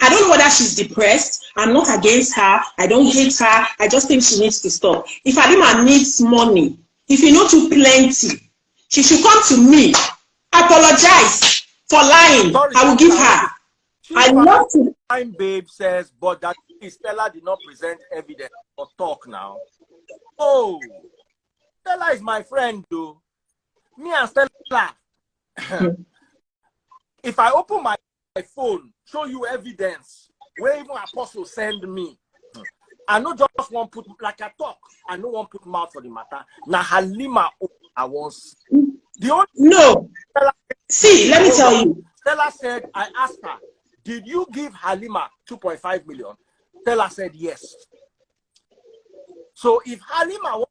I don't know whether she's depressed. I'm not against her. I don't hate her. I just think she needs to stop. If Halima needs money, if you know too plenty, she should come to me. Apologize for lying. Sorry, I will give her. I love to. Time babe says, but that Stella did not present evidence or talk now. Oh, Stella is my friend, though. Me and Stella. If I open my phone, show you evidence, where even Apostle send me, I know just one put like I talk. I know one put mouth for the matter. Now Halima, I was the only no. Stella, see, let me tell you. Stella said, I asked her, did you give Halima 2.5 million? Stella said yes. So if Halima,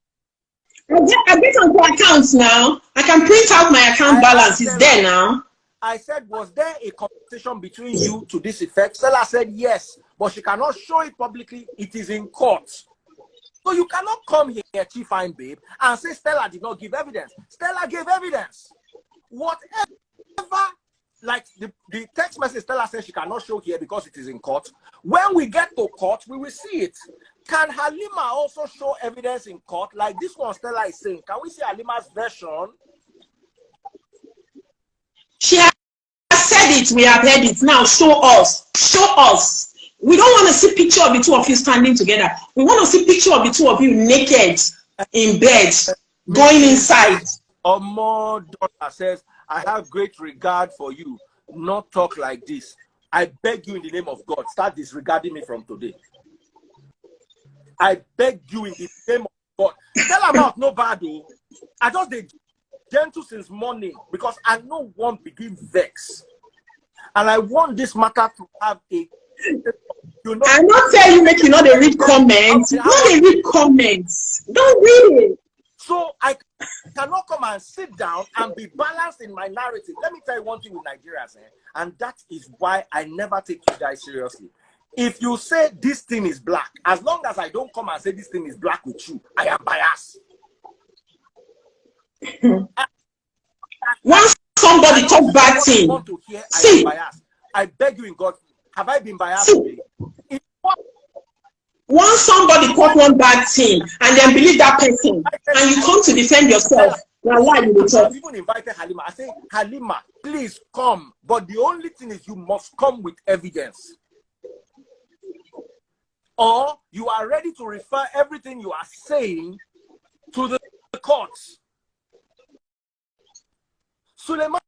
I get on the accounts now. I can print out my account balance. It's there now. I said, was there a conversation between you to this effect? Stella said yes, but she cannot show it publicly. It is in court. So you cannot come here, Chief Fine Babe, and say Stella did not give evidence. Stella gave evidence. Whatever, like the text message Stella says she cannot show here because it is in court. When we get to court, we will see it. Can Halima also show evidence in court? Like this one Stella is saying. Can we see Halima's version? She has said it. We have heard it. Now show us. Show us. We don't want to see picture of the two of you standing together. We want to see picture of the two of you naked in bed, going inside. Omo daughter says, I have great regard for you. Not talk like this. I beg you in the name of God, start disregarding me from today. I beg you in the name of God. Tell about no bad though. I just did gentle since morning because I know one begin vex. And I want this matter to have a I'm not telling you make you know they read comments. You know they read comments. Don't read it. So I cannot come and sit down and be balanced in my narrative. Let me tell you one thing with Nigerians, and that is why I never take you guys seriously. If you say this thing is black, as long as I don't come and say this thing is black with you, I am biased. Once somebody talk bad thing, want to hear I am biased. I beg you in God, have I been biased today? Once somebody talk one bad thing and then believe that person, and you come to defend yourself, now why you talk? I've even invited Halima. I say, Halima, please come. But the only thing is you must come with evidence. Or you are ready to refer everything you are saying to the courts. Suleman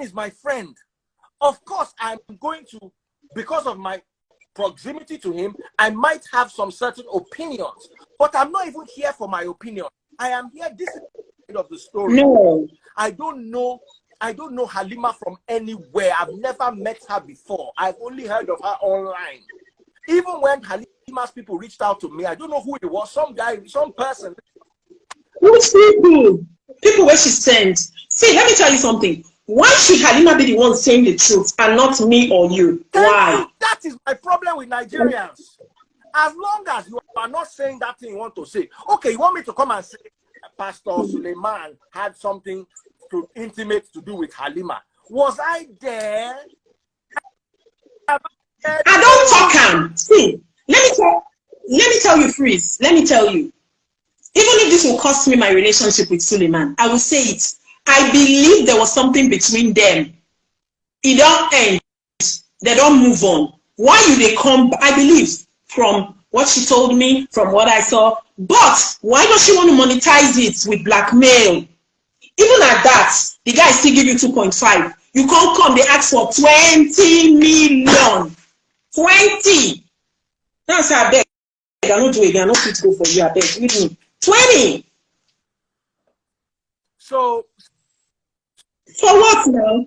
is my friend. Of course, I'm going to, because of my proximity to him, I might have some certain opinions, but I'm not even here for my opinion. I am here. This is the end of the story. No. I don't know Halima from anywhere. I've never met her before. I've only heard of her online. Even when Halima's people reached out to me, I don't know who it was. Some guy, some person. Which people? People where she sent. See, let me tell you something. Why should Halima be the one saying the truth and not me or you? Why? That is my problem with Nigerians. As long as you are not saying that thing you want to say. Okay, you want me to come and say Pastor Suleman had something intimate to do with Halima. Was I there? I don't talk him. See, let me tell you, Freeze. Let me tell you. Even if this will cost me my relationship with Suleman, I will say it. I believe there was something between them. It don't end. They don't move on. Why do they come? I believe from what she told me, from what I saw. But why does she want to monetize it with blackmail? Even at that, the guy still give you 2.5. You can't come, they ask for 20 million. 20. That's how I beg. I don't do it. I don't fit go for you. I beg. With me. 20. So what now? Even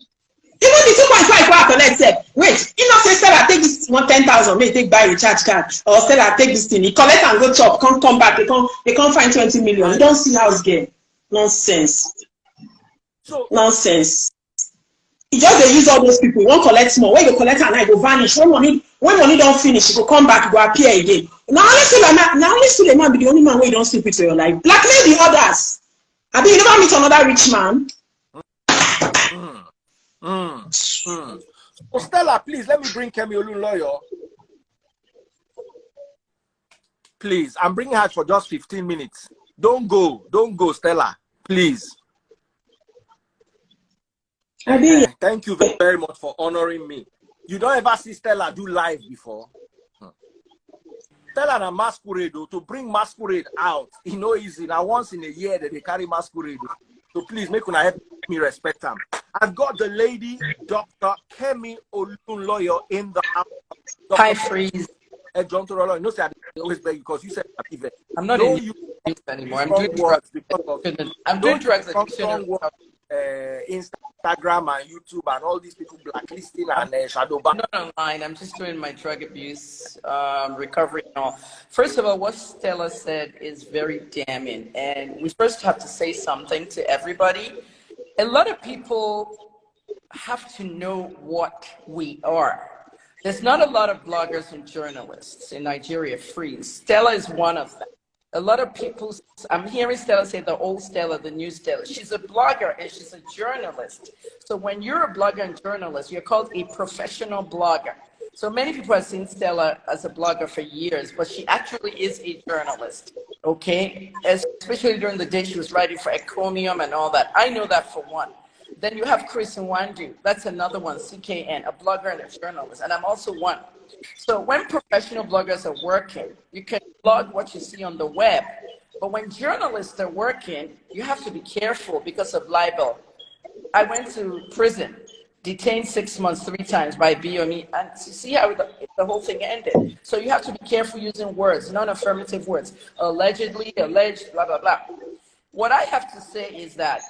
the 2.5 I collect said, wait, you know, say Stella take this 10,000, may take buy a recharge card, or Stella take this thing, he collect and go chop, come back, they can't find 20 million. You don't see house game. Nonsense. Nonsense. He just they use all those people. You won't collect more. When you collect and I go vanish. When money don't finish, you go come back, you go appear again. Now only Suleman be the only man where you don't sleep with your life. Blackmail the others. I mean, you never meet another rich man. So Stella, please let me bring Kemi Olunloyo. Please, I'm bringing her for just 15 minutes. Don't go, Stella. Please. Thank you very much for honoring me. You don't ever see Stella do live before. Stella na masquerade to bring masquerade out. You know, easy. Now once in a year that they carry masquerade. So please make una help me respect them. I've got the lady, Dr. Kemi Olunloyo in the house. Hi, Freeze. John Torolo, no, I always beg because you said I'm not in use anymore. I'm doing drugs. I'm doing drugs. Instagram and YouTube and all these people blacklisting and shadow ban. I'm not online. I'm just doing my drug abuse recovery and all. First of all, what Stella said is very damning, and we first have to say something to everybody. A lot of people have to know what we are. There's not a lot of bloggers and journalists in Nigeria free. Stella is one of them. A lot of people, I'm hearing Stella say the old Stella, the new Stella. She's a blogger and she's a journalist. So when you're a blogger and journalist, you're called a professional blogger. So many people have seen Stella as a blogger for years, but she actually is a journalist, okay? Especially during the day she was writing for Ecomium and all that. I know that for one. Then you have Chris Nwandu. That's another one, CKN, a blogger and a journalist. And I'm also one. So when professional bloggers are working, you can blog what you see on the web. But when journalists are working, you have to be careful because of libel. I went to prison, detained 6 months 3 times by BOME, and see how the whole thing ended. So you have to be careful using words, non-affirmative words. Allegedly, alleged, blah, blah, blah. What I have to say is that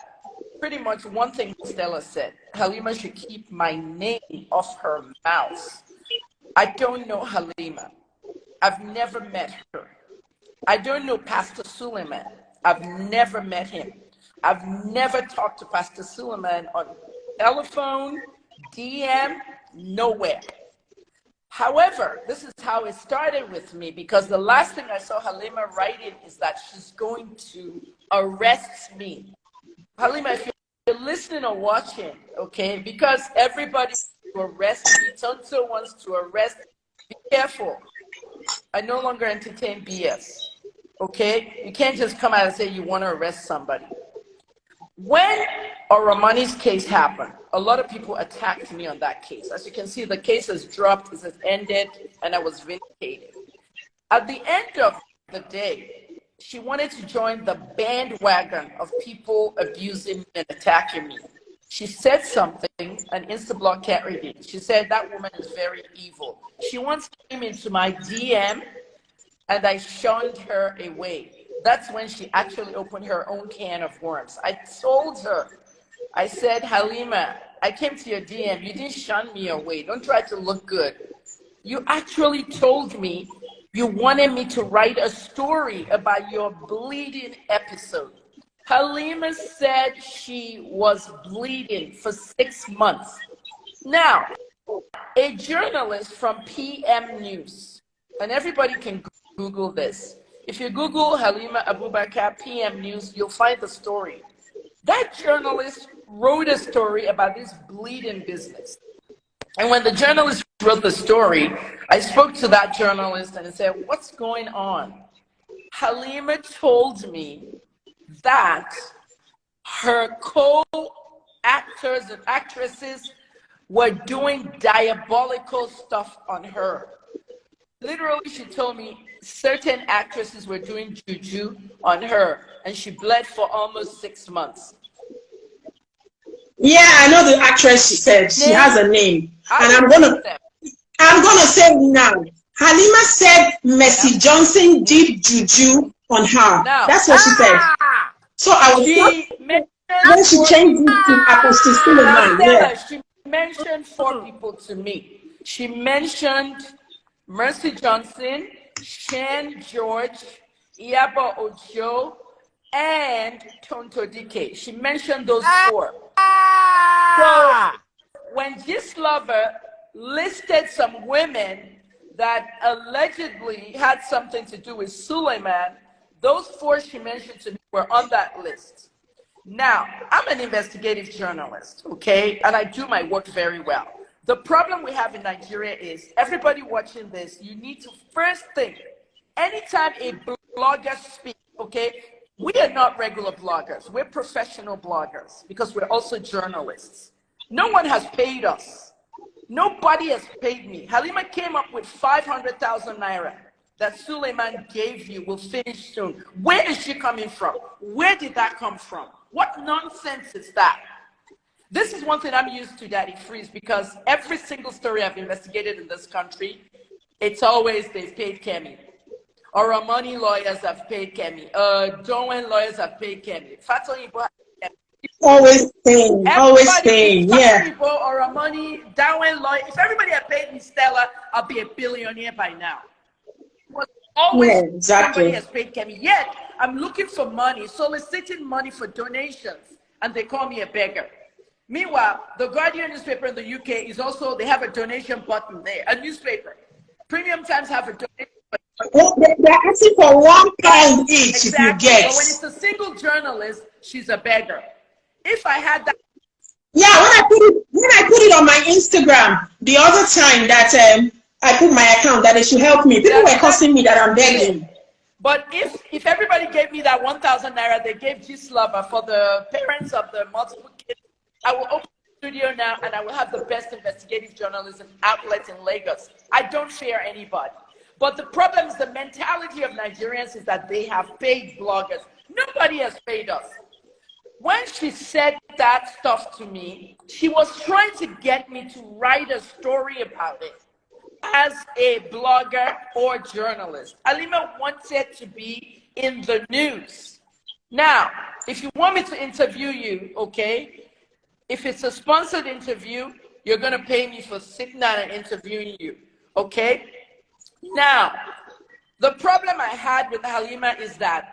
pretty much one thing Stella said, Halima should keep my name off her mouth. I don't know Halima. I've never met her. I don't know Pastor Suleman. I've never met him. I've never talked to Pastor Suleman on telephone, DM, nowhere. However, this is how it started with me, because the last thing I saw Halima writing is that she's going to arrest me. Halima, if you're listening or watching, okay, because everybody wants to arrest me, Tonto wants to arrest me, be careful. I no longer entertain BS, okay? You can't just come out and say you want to arrest somebody. When Oramani's case happened, a lot of people attacked me on that case. As you can see, the case has dropped, it has ended, and I was vindicated. At the end of the day, she wanted to join the bandwagon of people abusing me and attacking me. She said something, and Instablog can't read it. She said that woman is very evil. She once came into my DM, and I shunned her away. That's when she actually opened her own can of worms. I told her, I said, Halima, I came to your DM. You didn't shun me away. Don't try to look good. You actually told me you wanted me to write a story about your bleeding episode. Halima said she was bleeding for 6 months. Now, a journalist from PM News, and everybody can Google this. If you Google Halima Abubakar PM News, you'll find the story. That journalist wrote a story about this bleeding business. And when the journalist wrote the story, I spoke to that journalist and I said, what's going on? Halima told me that her co-actors and actresses were doing diabolical stuff on her. Literally, she told me certain actresses were doing juju on her, and she bled for almost 6 months. Yeah, I know the actress. She said she has a name, and I'm gonna say it now. Halima said Mercy Johnson did juju on her. That's what she said. So I was when she changed it to Apostle Johnson. Yeah. She mentioned 4 people to me. She mentioned Mercy Johnson, Shan George, Iyabo Ojo, and Tonto Dike. She mentioned those 4. So when Gistlover listed some women that allegedly had something to do with Suleman, those 4 she mentioned to me were on that list. Now, I'm an investigative journalist, okay? And I do my work very well. The problem we have in Nigeria is everybody watching this, you need to first think, anytime a blogger speaks, okay, we are not regular bloggers. We're professional bloggers because we're also journalists. No one has paid us. Nobody has paid me. Halima came up with 500,000 naira that Suleman gave you, will finish soon. Where is she coming from? Where did that come from? What nonsense is that? This is one thing I'm used to, Daddy Freeze, because every single story I've investigated in this country, it's always they've paid Kemi. Or our money lawyers have paid Kemi. Dowen lawyers have paid Kemi. Always paying, yeah. Or our money, Dowen lawyer. If everybody had paid me, Stella, I'll be a billionaire by now. Always somebody has paid Kemi. Yet I'm looking for money, soliciting money for donations, and they call me a beggar. Meanwhile, the Guardian newspaper in the UK is also, they have a donation button there, a newspaper. Premium Times have a donation button. Well, they're asking for £1 each if you get. But when it's a single journalist, she's a beggar. If I had that. Yeah, when I put it on my Instagram the other time that I put my account that they should help me, people were cursing me that I'm begging. But if everybody gave me that 1,000 naira they gave Gistlover for the parents of the multiple kids, I will open the studio now and I will have the best investigative journalism outlet in Lagos. I don't fear anybody. But the problem is the mentality of Nigerians is that they have paid bloggers. Nobody has paid us. When she said that stuff to me, she was trying to get me to write a story about it as a blogger or journalist. Halima wanted to be in the news. Now, if you want me to interview you, okay, if it's a sponsored interview, you're going to pay me for sitting down and interviewing you, okay? Now, the problem I had with Halima is that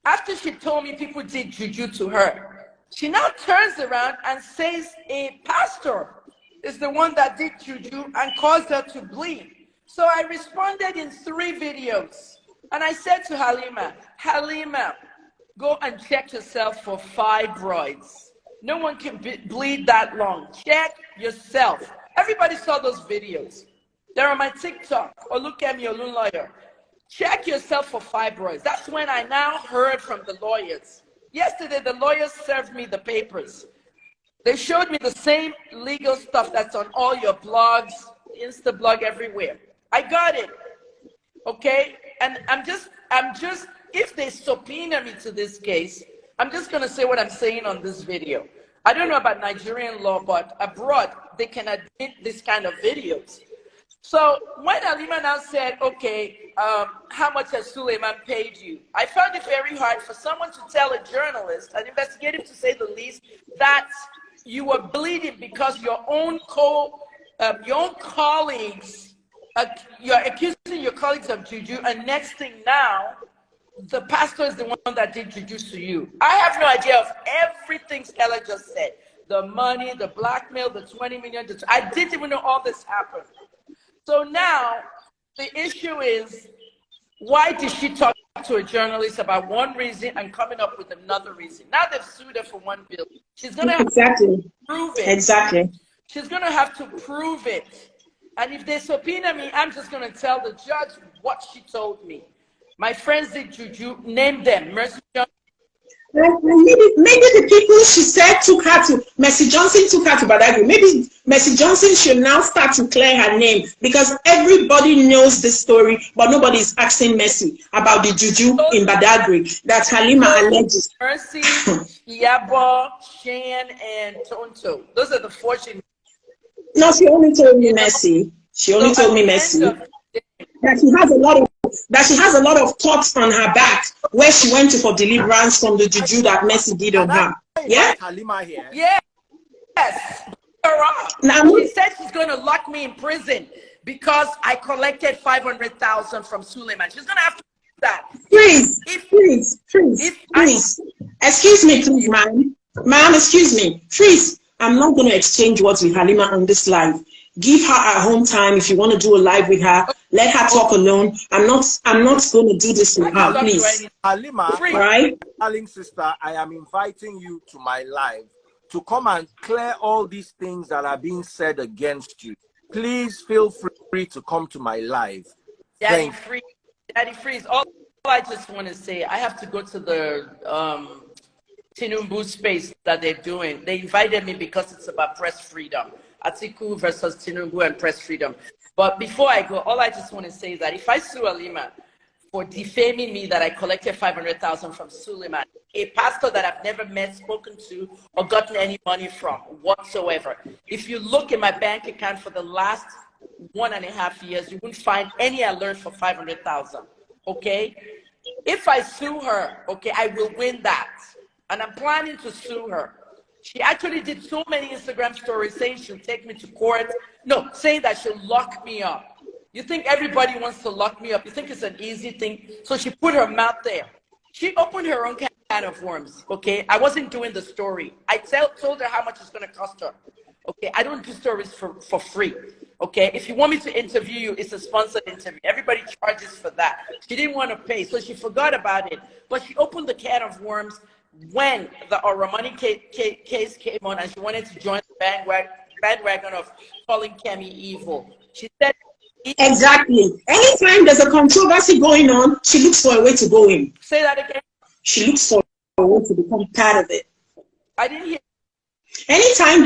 After she told me people did juju to her, she now turns around and says a pastor is the one that did juju and caused her to bleed. So I responded in 3 videos. And I said to Halima, Halima, go and check yourself for fibroids. No one can bleed that long. Check yourself. Everybody saw those videos. They're on my TikTok. Or look at me, Olun Lawyer. Check yourself for fibroids. That's when I now heard from the lawyers. Yesterday, the lawyers served me the papers. They showed me the same legal stuff that's on all your blogs, Insta blog, everywhere. I got it. Okay? And I'm just, if they subpoena me to this case, I'm just going to say what I'm saying on this video. I don't know about Nigerian law, but abroad, they can admit this kind of videos. So when Halima now said, okay, how much has Suleman paid you? I found it very hard for someone to tell a journalist, an investigative to say the least, that you were bleeding because your own colleagues, you're accusing your colleagues of juju, and next thing now, the pastor is the one that did juju to you. I have no idea of everything Stella just said. The money, the blackmail, the 20 million, I didn't even know all this happened. So now the issue is, why did she talk to a journalist about one reason and coming up with another reason? Now they've sued her for $1 billion. She's going to have to prove it. Exactly. She's going to have to prove it. And if they subpoena me, I'm just going to tell the judge what she told me. My friends did juju, name them. Mercy Johnson. Maybe the people she said took her to, Mercy Johnson took her to Badagry. Maybe Mercy Johnson should now start to clear her name, because everybody knows the story, but nobody is asking Mercy about the juju in Badagry that Halima alleges. Mercy, Yabo, Shan, and Tonto. Those are the 4 she... No, she only told me Mercy. She only told me Mercy. That she has a lot of thoughts on her back where she went to for deliverance from the juju that Mercy did on her. Yeah? Halima here. Yes. Now, she said she's going to lock me in prison because I collected 500,000 from Suleman. She's going to have to do that. Please. Excuse me, please, ma'am. Ma'am, excuse me. Please, I'm not going to exchange words with Halima on this live. Give her her home time. If you want to do a live with her, let her talk alone. I'm not going to do this with her, please. Halima, right? Darling sister, I am inviting you to my live to come and clear all these things that are being said against you. Please feel free to come to my live. Daddy Freeze, all I just want to say, I have to go to the Tinubu space that they're doing. They invited me because it's about press freedom. Atiku versus Tinubu and press freedom. But before I go, all I just want to say is that if I sue Halima for defaming me that I collected 500,000 from Suleman, a pastor that I've never met, spoken to, or gotten any money from whatsoever, if you look in my bank account for the last 1.5 years, you won't find any alert for 500,000. Okay? If I sue her, okay, I will win that. And I'm planning to sue her. She actually did so many Instagram stories saying she'll take me to court. No, saying that she'll lock me up. You think everybody wants to lock me up? You think it's an easy thing? So she put her mouth there. She opened her own can of worms, okay? I wasn't doing the story. I told her how much it's going to cost her. Okay, I don't do stories for free. Okay, if you want me to interview you, it's a sponsored interview. Everybody charges for that. She didn't want to pay, so she forgot about it. But she opened the can of worms when the Oramani case came on, and she wanted to join the bandwagon of calling Kemi evil. She said, exactly. Anytime there's a controversy going on, she looks for a way to go in. Say that again. She looks for a way to become part of it. I didn't hear. Anytime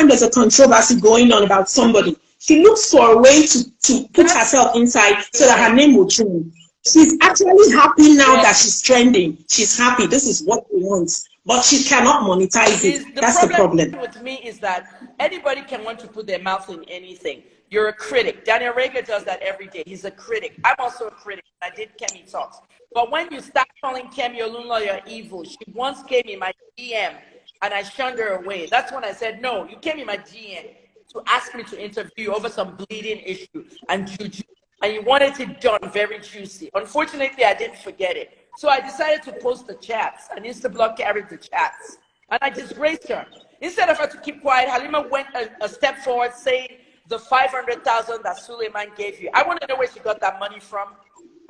there's a controversy going on about somebody, she looks for a way to put herself inside so that her name will change. She's actually happy now that she's trending. She's happy. This is what she wants. But she cannot monetize it. That's the problem. With me is that anybody can want to put their mouth in anything. You're a critic. Daniel Rager does that every day. He's a critic. I'm also a critic. I did Kemi Talks. But when you start calling Kemi Olunloyo evil, she once came in my DM and I shunned her away. That's when I said, no, you came in my DM to ask me to interview you over some bleeding issue and juju. And you wanted it done very juicy. Unfortunately, I didn't forget it. So I decided to post the chats, and Instablog carried the chats. And I disgraced her. Instead of her to keep quiet, Halima went a step forward saying the 500,000 that Suleman gave you. I want to know where she got that money from.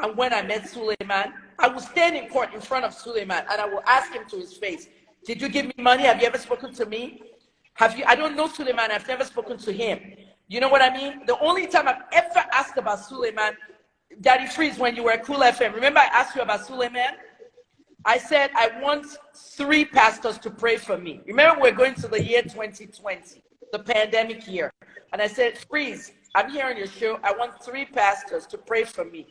And when I met Suleman, I will stand in court in front of Suleman and I will ask him to his face, did you give me money? Have you ever spoken to me? Have you? I don't know Suleman. I've never spoken to him. You know what I mean? The only time I've ever asked about Suleman, Daddy Freeze, when you were at Cool FM, remember I asked you about Suleman? I said, I want 3 pastors to pray for me. Remember, we're going to the year 2020, the pandemic year. And I said, Freeze, I'm here on your show. I want 3 pastors to pray for me.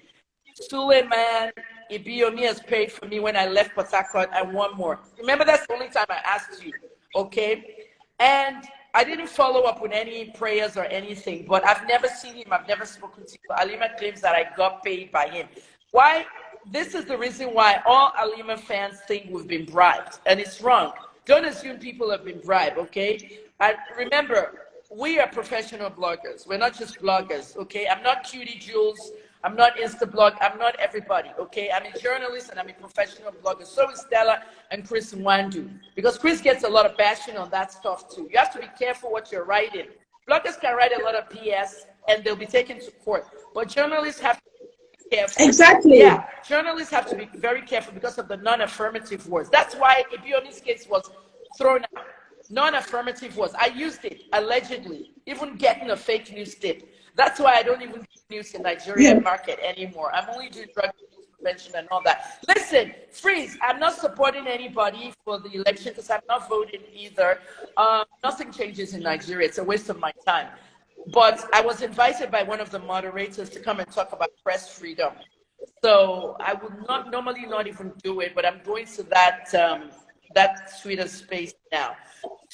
Suleman Ibiomi has prayed for me when I left Port Harcourt, and 1 more. Remember, that's the only time I asked you, okay? And I didn't follow up with any prayers or anything, but I've never seen him. I've never spoken to him. Halima claims that I got paid by him. Why? This is the reason why all Halima fans think we've been bribed, and it's wrong. Don't assume people have been bribed, okay? And remember, we are professional bloggers. We're not just bloggers, okay? I'm not Cutie Jules. I'm not Instablog. I'm not everybody, okay? I'm a journalist and I'm a professional blogger. So is Stella and Chris Nwandu. Because Chris gets a lot of bashing on that stuff too. You have to be careful what you're writing. Bloggers can write a lot of BS and they'll be taken to court. But journalists have to be careful. Exactly. Yeah, journalists have to be very careful because of the non-affirmative words. That's why Ibiomi's case was thrown out. Non-affirmative words. I used it, allegedly, even getting a fake news tip. That's why I don't even do news in Nigerian market anymore. I'm only doing drug abuse prevention and all that. Listen, Freeze, I'm not supporting anybody for the election because I'm not voting either. Nothing changes in Nigeria. It's a waste of my time. But I was invited by one of the moderators to come and talk about press freedom. So I would not normally not even do it, but I'm going to that Twitter space now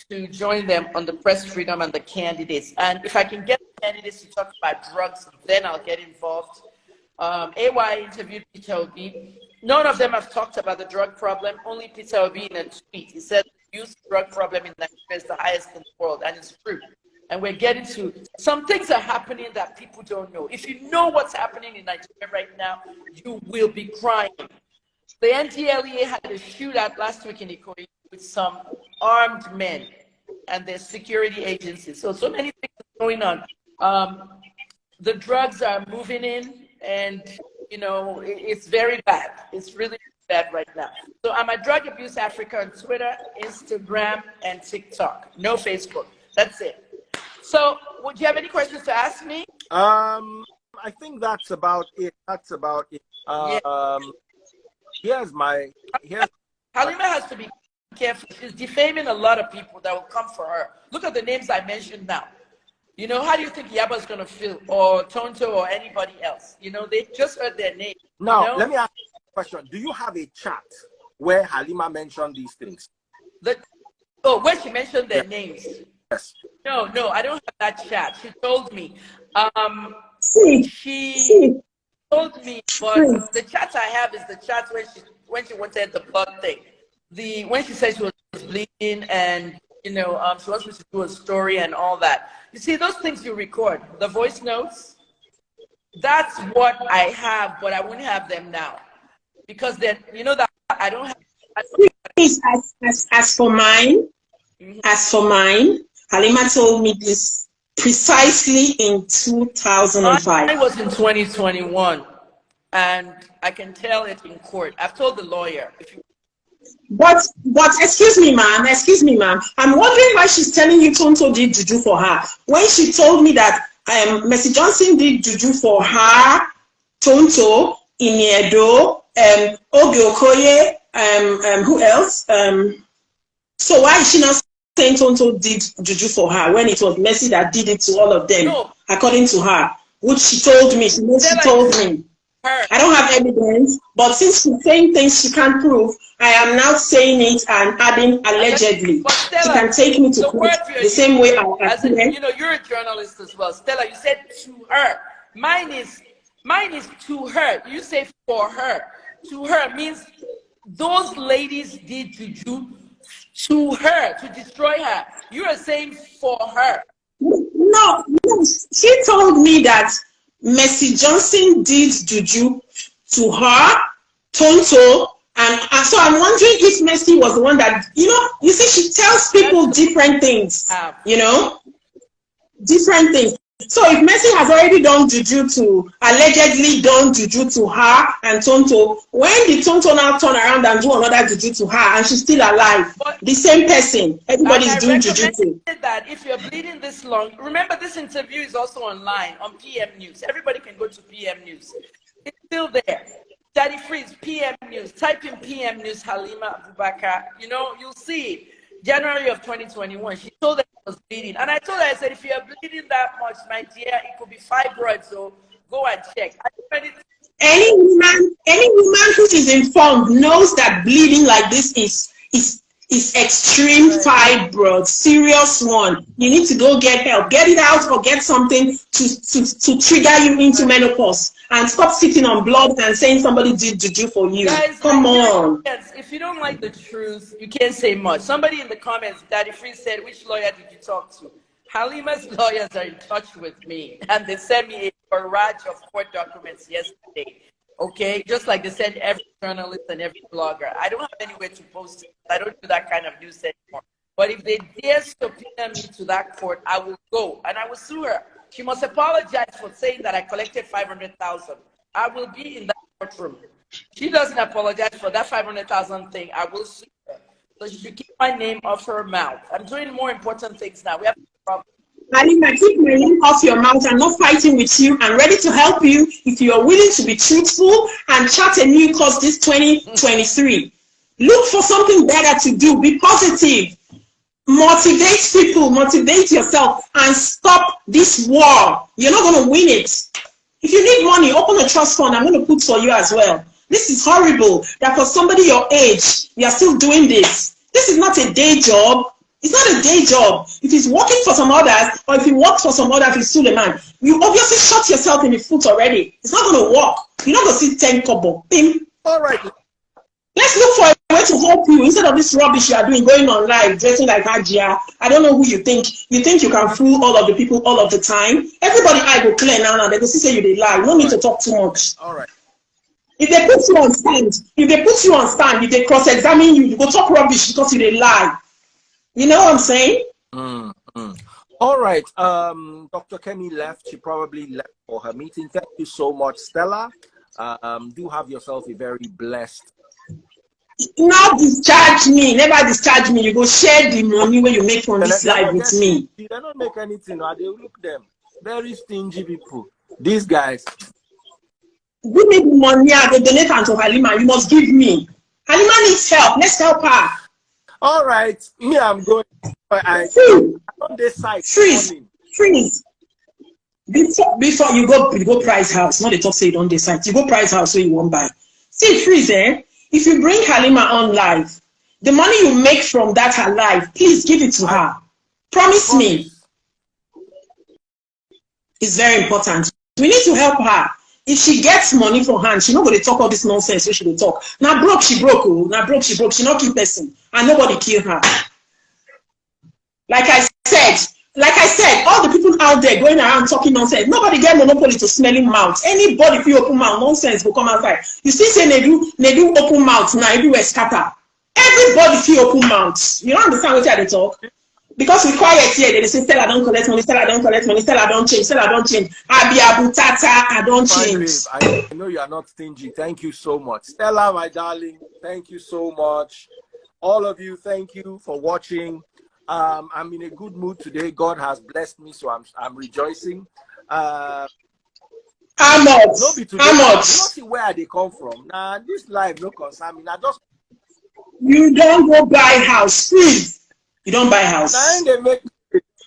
to join them on the press freedom and the candidates. And if I can get the candidates to talk about drugs, then I'll get involved. AY interviewed Peter Obi. None of them have talked about the drug problem, only Peter Obi in a tweet. He said the youth drug problem in Nigeria is the highest in the world, and it's true. And we're getting to, some things are happening that people don't know. If you know what's happening in Nigeria right now, you will be crying. The NDLEA had a shootout last week in Ikoyi with some armed men and their security agencies. So many things are going on. The drugs are moving in, and you know it's very bad. It's really bad right now. So I'm at Drug Abuse Africa on Twitter, Instagram, and TikTok. No Facebook. That's it. So would you have any questions to ask me? I think that's about it. That's about it. Here's Halima has to be careful. She's defaming a lot of people that will come for her. Look at the names I mentioned now. You know, how do you think Yaba's going to feel, or Tonto, or anybody else? You know, they just heard their name. Now, you know? let me ask you a question. Do you have a chat where Halima mentioned these things? Where she mentioned their names? Yes. No, I don't have that chat. She told me. She told me, but the chat I have is the chat when she wanted the blood thing. When she said she was bleeding and you know she wants me to do a story and all that. You see those things you record, the voice notes. That's what I have, but I wouldn't have them now because then you know that I don't have. As for mine, Halima told me this precisely in 2005. I was in 2021, and I can tell it in court. I've told the lawyer. But excuse me, ma'am. I'm wondering why she's telling you Tonto did juju for her when she told me that Mercy Johnson did juju for her, Tonto, Iniedo, Oge Okoye, who else? So why is she not saying Tonto did juju for her when it was Mercy that did it to all of them, according to her, which she told me. She told me. I don't have evidence, but since she's saying things she can't prove, I am now saying it and adding allegedly. Stella, she can take me to court the same way you know, you're a journalist as well. Stella, you said to her. Mine is to her. You say for her. To her means those ladies did juju to her, to destroy her. You are saying for her. No, she told me that Mercy Johnson did juju to her, Tonto. And so I'm wondering if Mercy was the one that, you see, she tells people different things, different things. So if Mercy has already allegedly done juju to her and Tonto, when did Tonto now turn around and do another juju to her and she's still alive? The same person, everybody's doing juju to. That if you're bleeding this long, remember this interview is also online on PM News. Everybody can go to PM News. It's still there. Daddy Freeze, PM News. Type in PM News, Halima Abubakar. You'll see it. January of 2021, she told her she was bleeding. And I told her, I said, if you're bleeding that much, my dear, it could be fibroids, so go and check. Any woman who is informed knows that bleeding like this is extreme fibroid, serious one. You need to go get help. Get it out or get something to trigger you into menopause. And stop sitting on blood and saying somebody did juju for you. Guys, come on. If you don't like the truth, you can't say much. Somebody in the comments, Daddy Free said, which lawyer did you talk to? Halima's lawyers are in touch with me. And they sent me a barrage of court documents yesterday. Okay? Just like they sent every journalist and every blogger. I don't have anywhere to post it. I don't do that kind of news anymore. But if they dare subpoena me to that court, I will go. And I will sue her. She must apologize for saying that I collected 500,000. I will be in that courtroom. She doesn't apologize for that 500,000 thing. I will sue her. So she should keep my name off her mouth. I'm doing more important things now. We have a problem. Halima, keep my name off your mouth. I'm not fighting with you. I'm ready to help you if you are willing to be truthful and chart a new course this 2023. Look for something better to do. Be positive. Motivate people, motivate yourself, and stop this war. You're not going to win it. If you need money, open a trust fund. I'm going to put for you as well. This is horrible that for somebody your age, you are still doing this. This is not a day job. It's not a day job. If it's working for some others, or if you work for some others, it's Suleman, you obviously shot yourself in the foot already. It's not going to work. You're not going to see 10 kobo. All right. Let's look for a way to help you instead of this rubbish you are doing, going on live, dressing like Hajia. I don't know who you think. You think you can fool all of the people all of the time? Everybody I go clear now and they go see say you they lie. No need to talk too much. All right. If they put you on stand, if they cross-examine you, you go talk rubbish because you they lie. You know what I'm saying? All right. Dr. Kenny left. She probably left for her meeting. Thank you so much, Stella. Do have yourself a very blessed. Now discharge me. Never discharge me. You go share the money when you make from this life with me. They don't make anything. They look them. Very stingy people. These guys. Give me the money. I will donate to Halima. You must give me. Halima needs help. Let's help her. All right. Me, I'm going. On this side. Freeze. Before you go price house. Not the top say you don't decide. You go price house so you won't buy. See, freeze, eh? If you bring Halima on live, the money you make from that her life, please give it to her. Promise me. It's very important. We need to help her. If she gets money from hand, she's not going to talk all this nonsense so she will talk. Now broke, she broke. Oh. Now broke, she broke. She not kill person. And nobody kill her. Like I said, all the people out there going around talking nonsense, nobody get monopoly to smelling mouth. Anybody feel open mouth, nonsense will come outside. You see, say they do open mouth now, everywhere scatter. Everybody feel open mouth. You don't understand what they talk? Because we quiet here, they say, Stella don't collect money, Stella don't collect money, Stella don't change, Stella don't change. I be Abu Tata, I don't change. I know you are not stingy. Thank you so much. Stella, my darling, thank you so much. All of you, thank you for watching. I'm in a good mood today. God has blessed me, so I'm rejoicing. How much? How much? You don't see where they come from. Nah, this life no concern me. Nah, just you don't go buy house, please. You don't buy house. Nah, they make.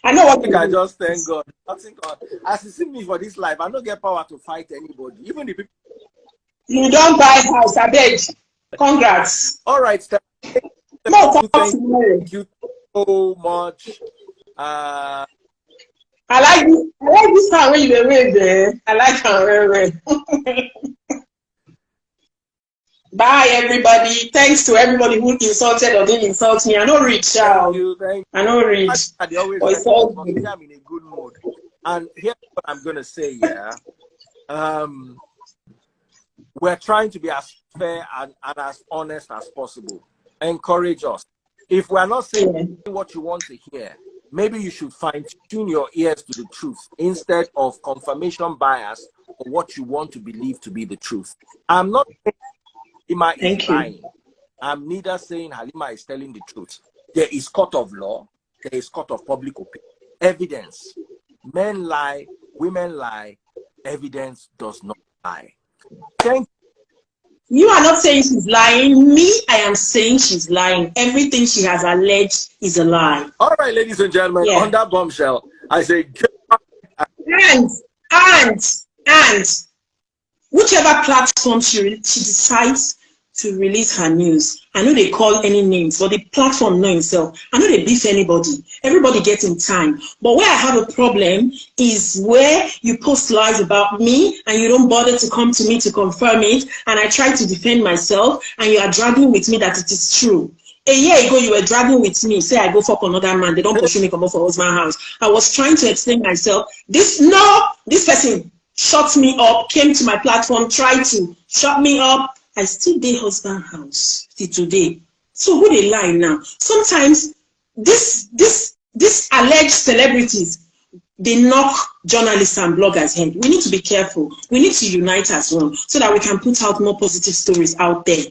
I know what I just thank God. I think God. As you see me for this life, I don't get power to fight anybody, even the people. You don't buy house, I beg. Congrats. All right, Steph. Thank you so much. I like this time when you were there. I like how very well. Bye everybody. Thanks to everybody who insulted or didn't insult me. I know reach out. I know reach. I'm in a good mood. And here's what I'm gonna say, yeah. we're trying to be as fair and as honest as possible. Encourage us. If we're not saying what you want to hear, maybe you should fine-tune your ears to the truth instead of confirmation bias or what you want to believe to be the truth. I'm not saying Halima is lying. I'm neither saying Halima is telling the truth. There is court of law. There is court of public opinion. Evidence. Men lie. Women lie. Evidence does not lie. Thank you. You are not saying she's lying. Me, I am saying she's lying. Everything she has alleged is a lie. All right, ladies and gentlemen, on that bombshell, I say and whichever platform she decides to release her news, I know they call any names, but the platform know himself. I know they beef anybody. Everybody gets in time. But where I have a problem is where you post lies about me and you don't bother to come to me to confirm it, and I try to defend myself and you are dragging with me that it is true. A year ago, you were dragging with me, say I go fuck another man, they don't pursue me come off for husband house. I was trying to explain myself. This person shut me up, came to my platform, tried to shut me up. I still did husband house till today. So who they lie now? Sometimes this alleged celebrities, they knock journalists and bloggers' head. We need to be careful. We need to unite as one so that we can put out more positive stories out there.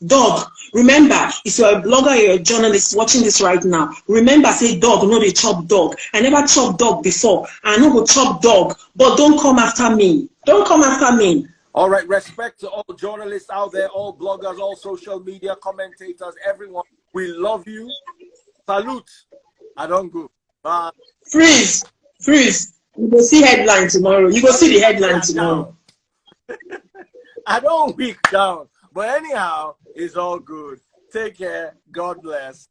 Dog, remember, if you're a blogger, you're a journalist watching this right now, remember, say dog, no, they chop dog. I never chopped dog before. I know go chop dog, but don't come after me. Don't come after me. All right, respect to all journalists out there, all bloggers, all social media commentators, everyone. We love you. Salute. I don't go. Bye. Freeze. You will see headline tomorrow. You will see the headline tomorrow. I don't weak down. But anyhow, it's all good. Take care. God bless.